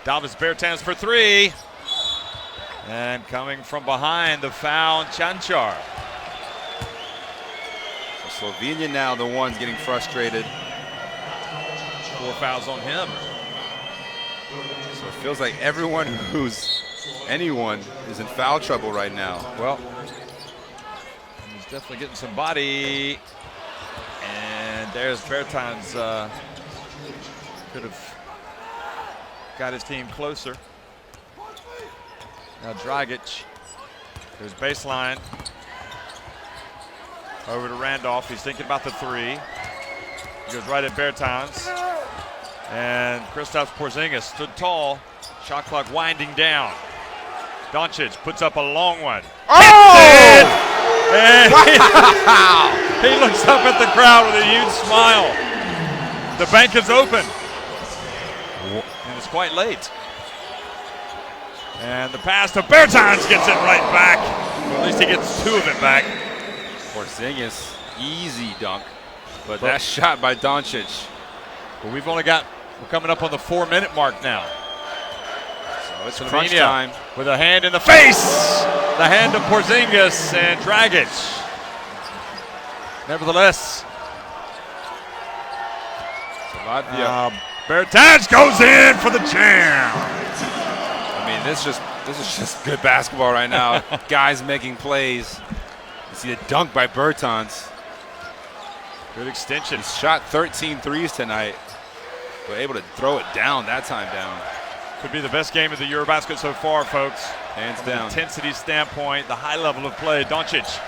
Davis Bertans for 3. And coming from behind, the foul on Chanchar. So Slovenia now the ones getting frustrated. 4 fouls on him. So it feels like anyone is in foul trouble right now. Well, he's definitely getting some body. And there's Bertans. Could have got his team closer. Now Dragic, there's baseline. Over to Randolph, he's thinking about the 3. He goes right at Bertans. And Kristaps Porzingis stood tall. Shot clock winding down. Doncic puts up a long one. Oh! And he looks up at the crowd with a huge smile. The bank is open. And it's quite late. And the pass to Bertans gets it right back. Well, at least he gets 2 of it back. Porzingis, easy dunk. But that shot by Doncic. Well, we're coming up on the 4-minute mark now. So it's Slovenia crunch time. With a hand in the face. The hand of Porzingis and Dragic. Nevertheless. So Latvia. Bertans goes in for the jam. I mean, this is just good basketball right now. Guys making plays. You see the dunk by Bertans. Good extension. He's shot 13 threes tonight, but able to throw it down that time down. Could be the best game of the EuroBasket so far, folks. Hands From an down. intensity standpoint, the high level of play. Doncic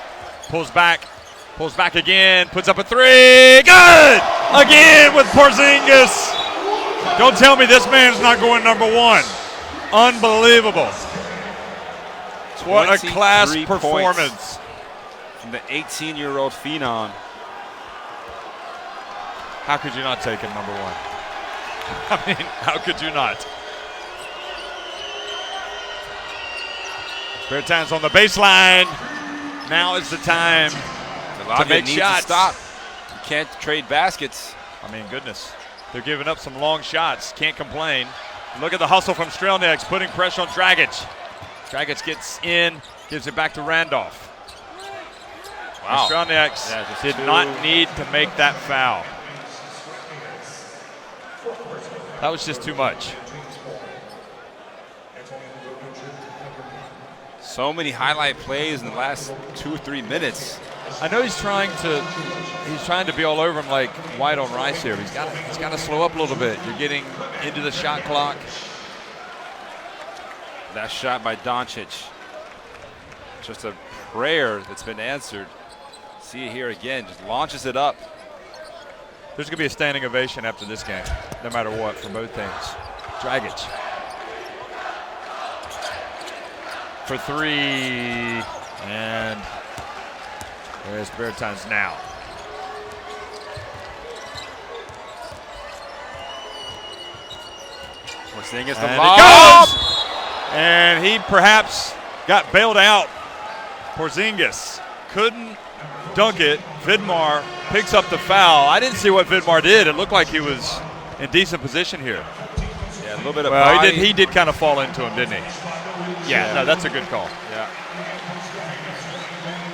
pulls back again, puts up a three. Good! Again with Porzingis. Don't tell me this man's not going number one. Unbelievable. What a class 23 performance. points from the 18-year-old phenom. How could you not take him number one? I mean, how could you not? Bertans on the baseline. Now is the time to make needs shots. to stop. You can't trade baskets. I mean, goodness. They're giving up some long shots. Can't complain. Look at the hustle from Strelnieks, putting pressure on Dragic. Dragic gets in, gives it back to Randolph. Wow. Strelnieks did not need to make that foul. That was just too much. So many highlight plays in the last 2-3 minutes. I know he's trying to be all over him like white on rice here. He's got to slow up a little bit. You're getting into the shot clock. That shot by Doncic. Just a prayer that's been answered. See it here again. Just launches it up. There's going to be a standing ovation after this game, no matter what, for both teams. Dragic for three, and there's Bertans now. We're seeing it's the And lob. it goes! And he perhaps got bailed out. Porzingis couldn't dunk it. Vidmar picks up the foul. I didn't see what Vidmar did. It looked like he was in decent position here. Yeah, a little bit of Well, body. he did kind of fall into him, didn't he? Yeah, no, that's a good call. Yeah.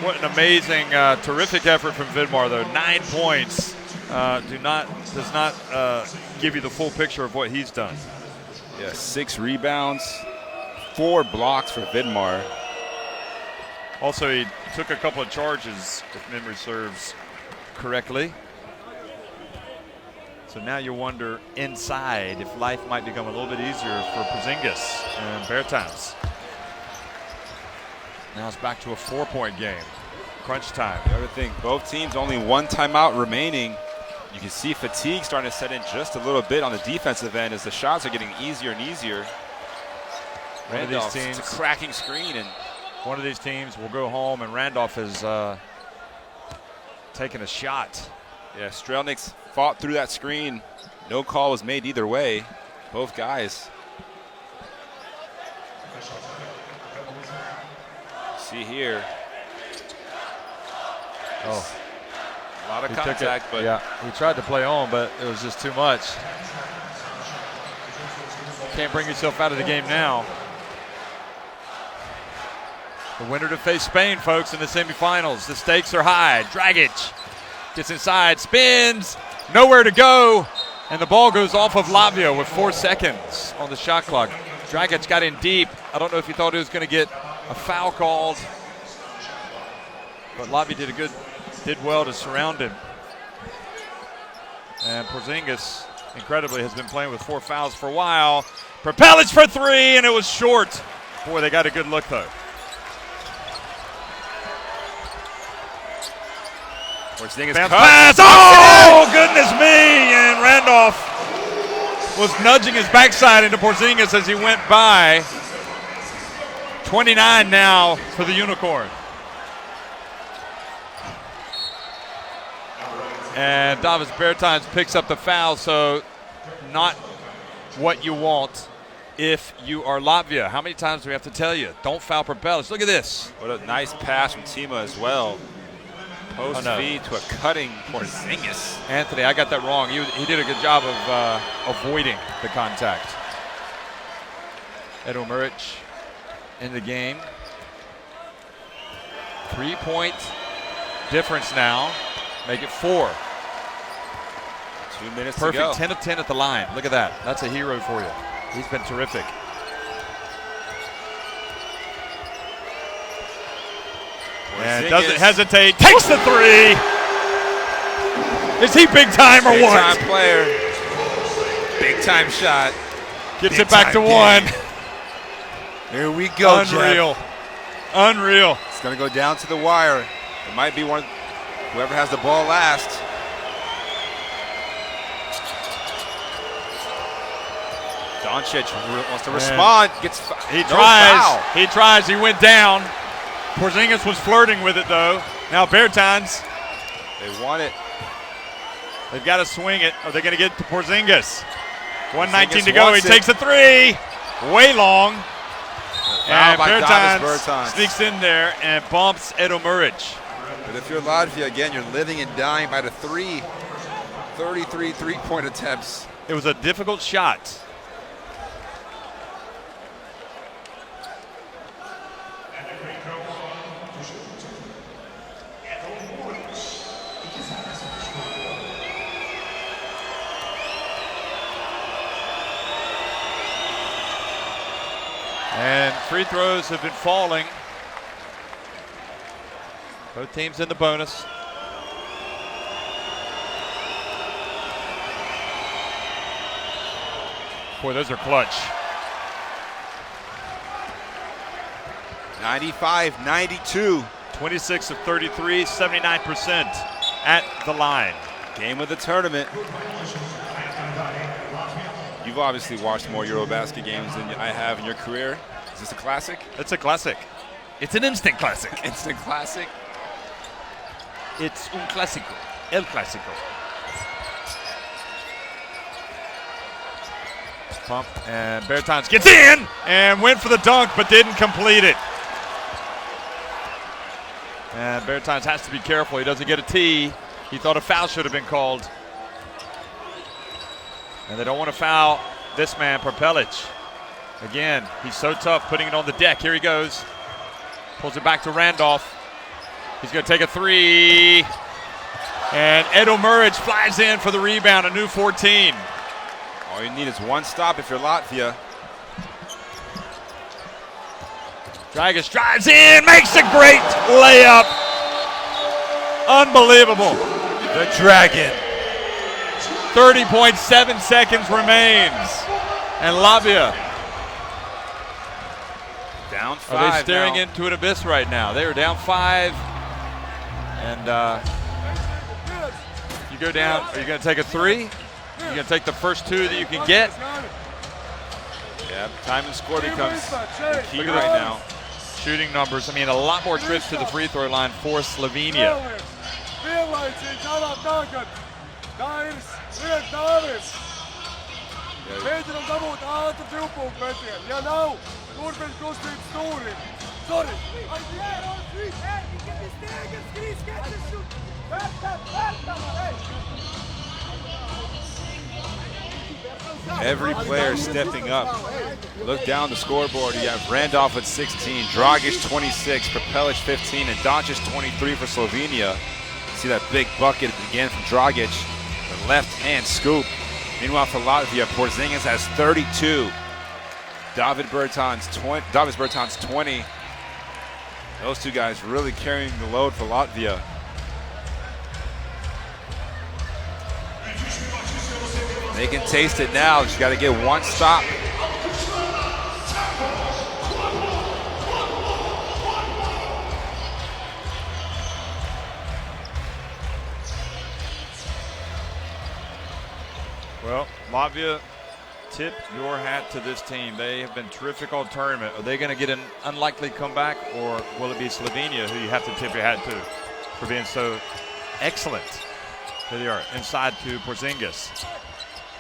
What an amazing, terrific effort from Vidmar, though. 9 points does not give you the full picture of what he's done. Yeah, 6 rebounds, 4 blocks for Vidmar. Also, he took a couple of charges, if memory serves correctly. So now you wonder inside if life might become a little bit easier for Porzingis and Bertans. Now it's back to a 4-point game. Crunch time. The other thing, both teams only 1 timeout remaining. You can see fatigue starting to set in just a little bit on the defensive end as the shots are getting easier and easier. One of these Randolph, teams, it's a cracking screen, and one of these teams will go home, and Randolph has taken a shot. yeah, Strelnieks fought through that screen. No call was made either way. Both guys. See here. Oh. A lot of He took contact, it, but yeah, he tried to play on, but it was just too much. Can't bring yourself out of the game now. The winner to face Spain, folks, in the semifinals. The stakes are high. Dragic gets inside, spins, nowhere to go, and the ball goes off of Latvia with 4 seconds on the shot clock. Dragic got in deep. I don't know if he thought he was going to get a foul called, but Latvia did well to surround him. And Porzingis, incredibly, has been playing with 4 fouls for a while. Propelic for 3, and it was short. Boy, they got a good look, though. Bounce pass. Oh, goodness me. And Randolph was nudging his backside into Porzingis as he went by. 29 now for the Unicorn. And Davis Bertans picks up the foul, so not what you want if you are Latvia. How many times do we have to tell you? Don't foul Propellers. Look at this. what a nice pass from Tima as well. Post feed to a cutting Porzingis. Anthony, I got that wrong. He did a good job of avoiding the contact. Edo Muric in the game. 3-point difference now. Make it 4. 2 minutes Perfect, to go. 10 of 10 at the line. Look at that. That's a hero for you. He's been terrific. And doesn't hesitate. Takes the 3. Is he big time or Big what? time player. Big time shot. Gets Big it back to time one. game. Here we go, Unreal. Jeff. Unreal. It's going to go down to the wire. It might be whoever has the ball last. Doncic wants to respond. He no tries. foul. He tries. He went down. Porzingis was flirting with it, though. Now Bertans. They want it. They've got to swing it. Are they going to get to Porzingis? 1:19 to go. He wants it. takes a three. Way long. And by Bertans Bertans. sneaks in there and bumps Edo Muric. But if you're Latvia, again, you're living and dying by the 33 three-point attempts. It was a difficult shot. And free throws have been falling. Both teams in the bonus. Boy, those are clutch. 95-92. 26 of 33, 79% at the line. Game of the tournament. You've obviously watched more EuroBasket games than I have in your career. Is this a classic? It's a classic. It's an instant classic. Instant classic? It's un clásico. El clásico. Pump, and Bertans gets in and went for the dunk, but didn't complete it. And Bertans has to be careful. He doesn't get a tee. He thought a foul should have been called. And they don't want to foul this man, Prpelic. Again, he's so tough putting it on the deck. Here he goes. Pulls it back to Randolph. He's going to take a three. And Edo Muric flies in for the rebound, a new 14. All you need is one stop if you're Latvia. Dragic drives in, makes a great layup. Unbelievable. The Dragon. 30.7 seconds remains. And Latvia, Down 5 are they staring now. into an abyss right now? They are down 5. And you go down, are you going to take a three? You're going to take the first two that you can get? Yeah, time and score becomes the key Look at right that. now. Shooting numbers, I mean, a lot more trips to the free throw line for Slovenia. Every player stepping up. Look down the scoreboard. You have Randolph at 16, Dragic 26, Prpelic 15, and Doncic 23 for Slovenia. See that big bucket again from Dragic. The left-hand scoop. Meanwhile, for Latvia, Porzingis has 32. Davis Bertans 20. Those two guys really carrying the load for Latvia. They can taste it now. Just got to get one stop. Well, Latvia, tip your hat to this team. They have been terrific all tournament. Are they going to get an unlikely comeback, or will it be Slovenia who you have to tip your hat to for being so excellent? There they are, inside to Porzingis.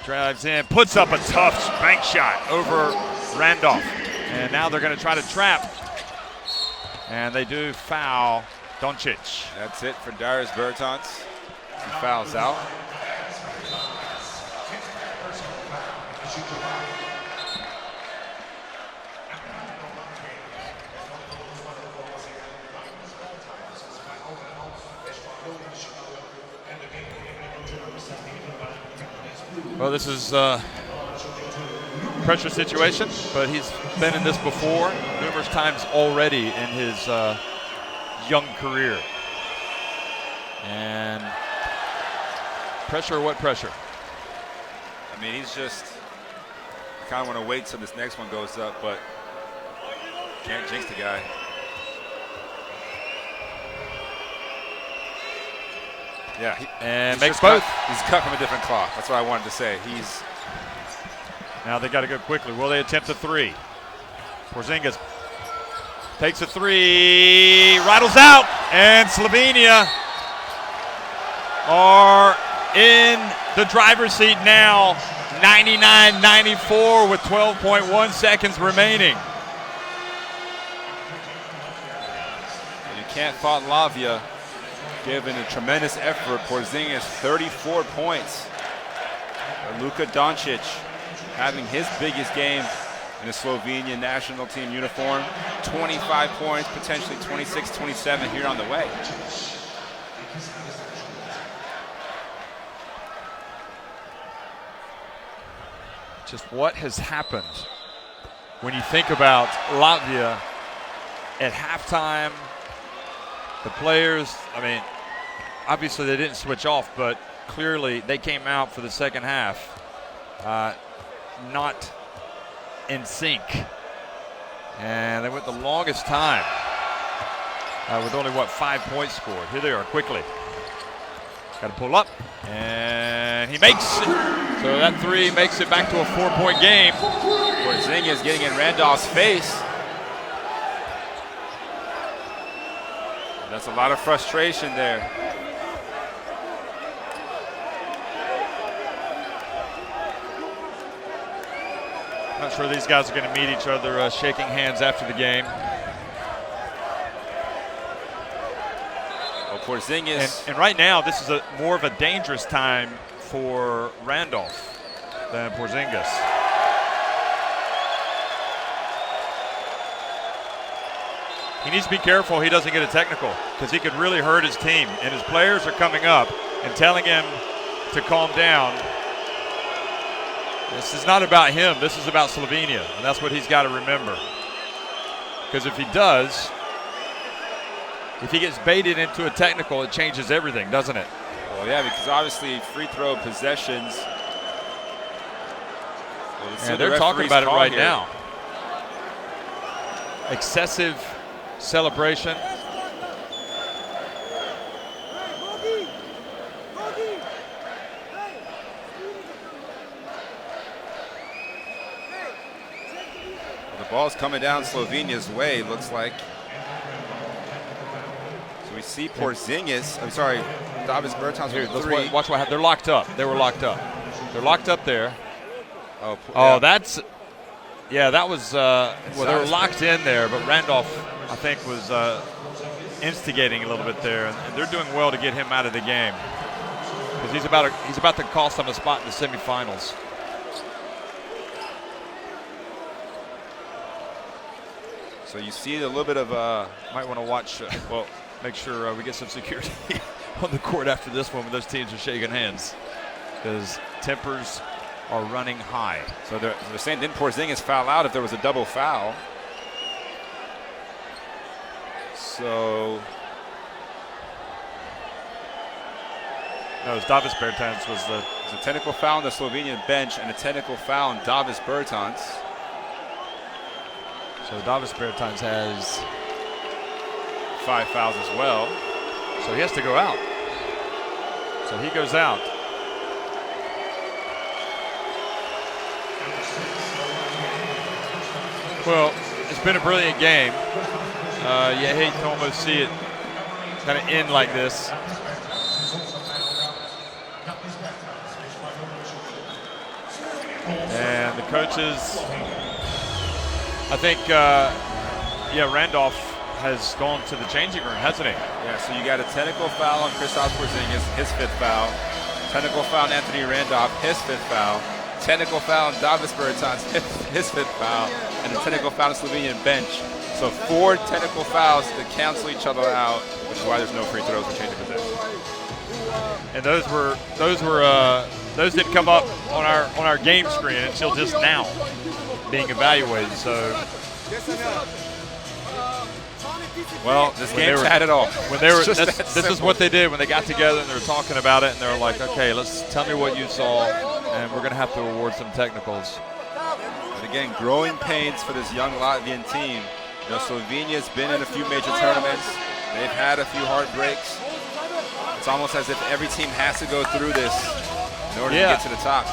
Drives in, puts up a tough bank shot over Randolph. And now they're going to try to trap. And they do foul Doncic. That's it for Davis Bertans. He fouls out. Well, this is a pressure situation, but he's been in this before numerous times already in his young career. And Pressure or what pressure? I mean, he's just, I kind of want to wait till this next one goes up, but can't jinx the guy. Yeah, and makes both. He's cut from a different cloth. That's what I wanted to say. Now they got to go quickly. Will they attempt a three? Porzingis takes a three, rattles out, and Slovenia are in the driver's seat now, 99-94 with 12.1 seconds remaining. You can't fault Latvia, given a tremendous effort. Porzingis 34 points. Luka Doncic having his biggest game in the Slovenian national team uniform. 25 points, potentially 26, 27 here on the way. Just what has happened when you think about Latvia at halftime, the players, I mean, obviously they didn't switch off, but clearly they came out for the second half not in sync. And they went the longest time with only, 5 points scored. Here they are quickly. Got to pull up, and he makes it. So that three makes it back to a 4-point game. Porzingis getting in Randolph's face. That's a lot of frustration there. Not sure these guys are going to meet each other shaking hands after the game. Porzingis. And right now, this is more of a dangerous time for Randolph than Porzingis. He needs to be careful he doesn't get a technical, because he could really hurt his team. And his players are coming up and telling him to calm down. This is not about him. This is about Slovenia, and that's what he's got to remember. Because if he does, if he gets baited into a technical, it changes everything, doesn't it? Well, yeah, because obviously free throw possessions. And they're talking about it right now. Excessive celebration. The ball's coming down Slovenia's way, looks like. We see Porzingis, I'm sorry, Davis Bertans here. Let's watch what happened. They're locked up. They were locked up. They're locked up there. Oh, yeah. That was, well, they were locked in there, but Randolph, I think, was instigating a little bit there, and they're doing well to get him out of the game, because he's about to cost them a spot in the semifinals. So you see a little bit of, might want to watch, make sure we get some security on the court after this one when those teams are shaking hands, because tempers are running high. So they're saying, didn't Porzingis foul out if there was a double foul? So. No, it was Davis Bertans was the technical foul on the Slovenian bench and a technical foul on Davis Bertans. So Davis Bertans has 5 fouls as well. So he has to go out. So he goes out. Well, it's been a brilliant game. You hate to almost see it kind of end like this. And the coaches, I think, Randolph has gone to the changing room, hasn't he? Yeah, so you got a technical foul on Kristaps Porzingis, his 5th foul. Technical foul on Anthony Randolph, his 5th foul. Technical foul on Davis Bertans, his 5th foul. And a technical foul on the Slovenian bench. So 4 technical fouls that cancel each other out, which is why there's no free throws or change of possession. And those didn't come up on our game screen until just now being evaluated. So Well, this game had it all. When they were, Just that this is simple. what they did when they got together and they were talking about it, and they were like, okay, tell me what you saw, and we're going to have to award some technicals. But again, growing pains for this young Latvian team. You know, Slovenia's been in a few major tournaments. They've had a few heartbreaks. It's almost as if every team has to go through this in order to get to the top.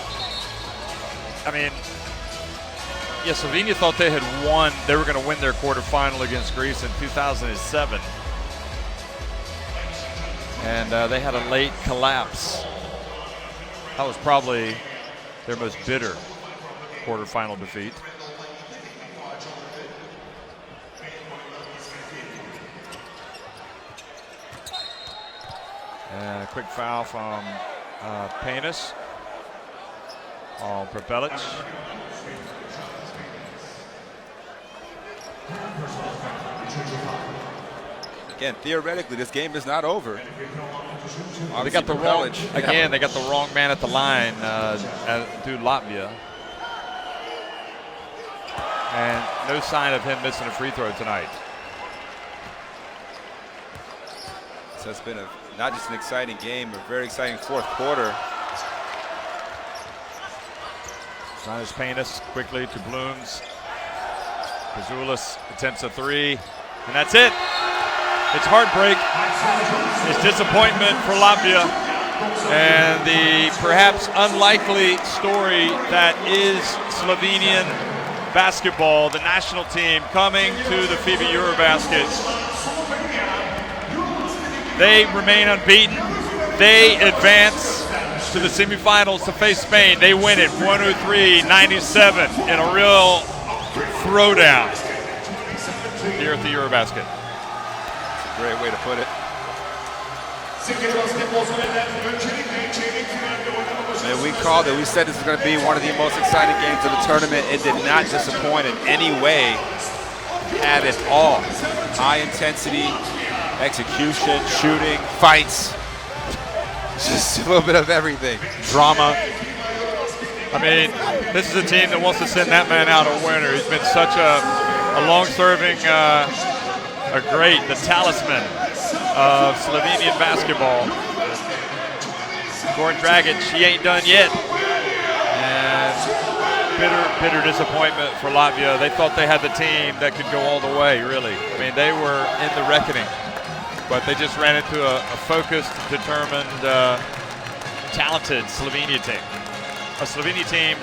I mean, yeah, Slovenia thought they had won. They were going to win their quarterfinal against Greece in 2007. And they had a late collapse. That was probably their most bitter quarterfinal defeat. And a quick foul from Panis on Prepelic. Again, theoretically, this game is not over. They got the wrong, again, they got the wrong man at the line through Latvia. And no sign of him missing a free throw tonight. So it's been not just an exciting game, a very exciting fourth quarter. Sinus Panis quickly to Blooms. Pazulis attempts a three, and that's it. It's heartbreak. It's disappointment for Latvia. And the perhaps unlikely story that is Slovenian basketball, the national team coming to the FIBA EuroBasket. They remain unbeaten. They advance to the semifinals to face Spain. They win it 103-97 in a real throwdown here at the EuroBasket. Great way to put it. And we called it. We said this is going to be one of the most exciting games of the tournament. It did not disappoint in any way. Had it all. High intensity, execution, shooting, fights. Just a little bit of everything. Drama. I mean, this is a team that wants to send that man out a winner. He's been such a long-serving, the talisman of Slovenian basketball. Goran Dragic, he ain't done yet. And bitter disappointment for Latvia. They thought they had the team that could go all the way, really. I mean, they were in the reckoning. But they just ran into a focused, determined, talented Slovenia team. A Slovenia team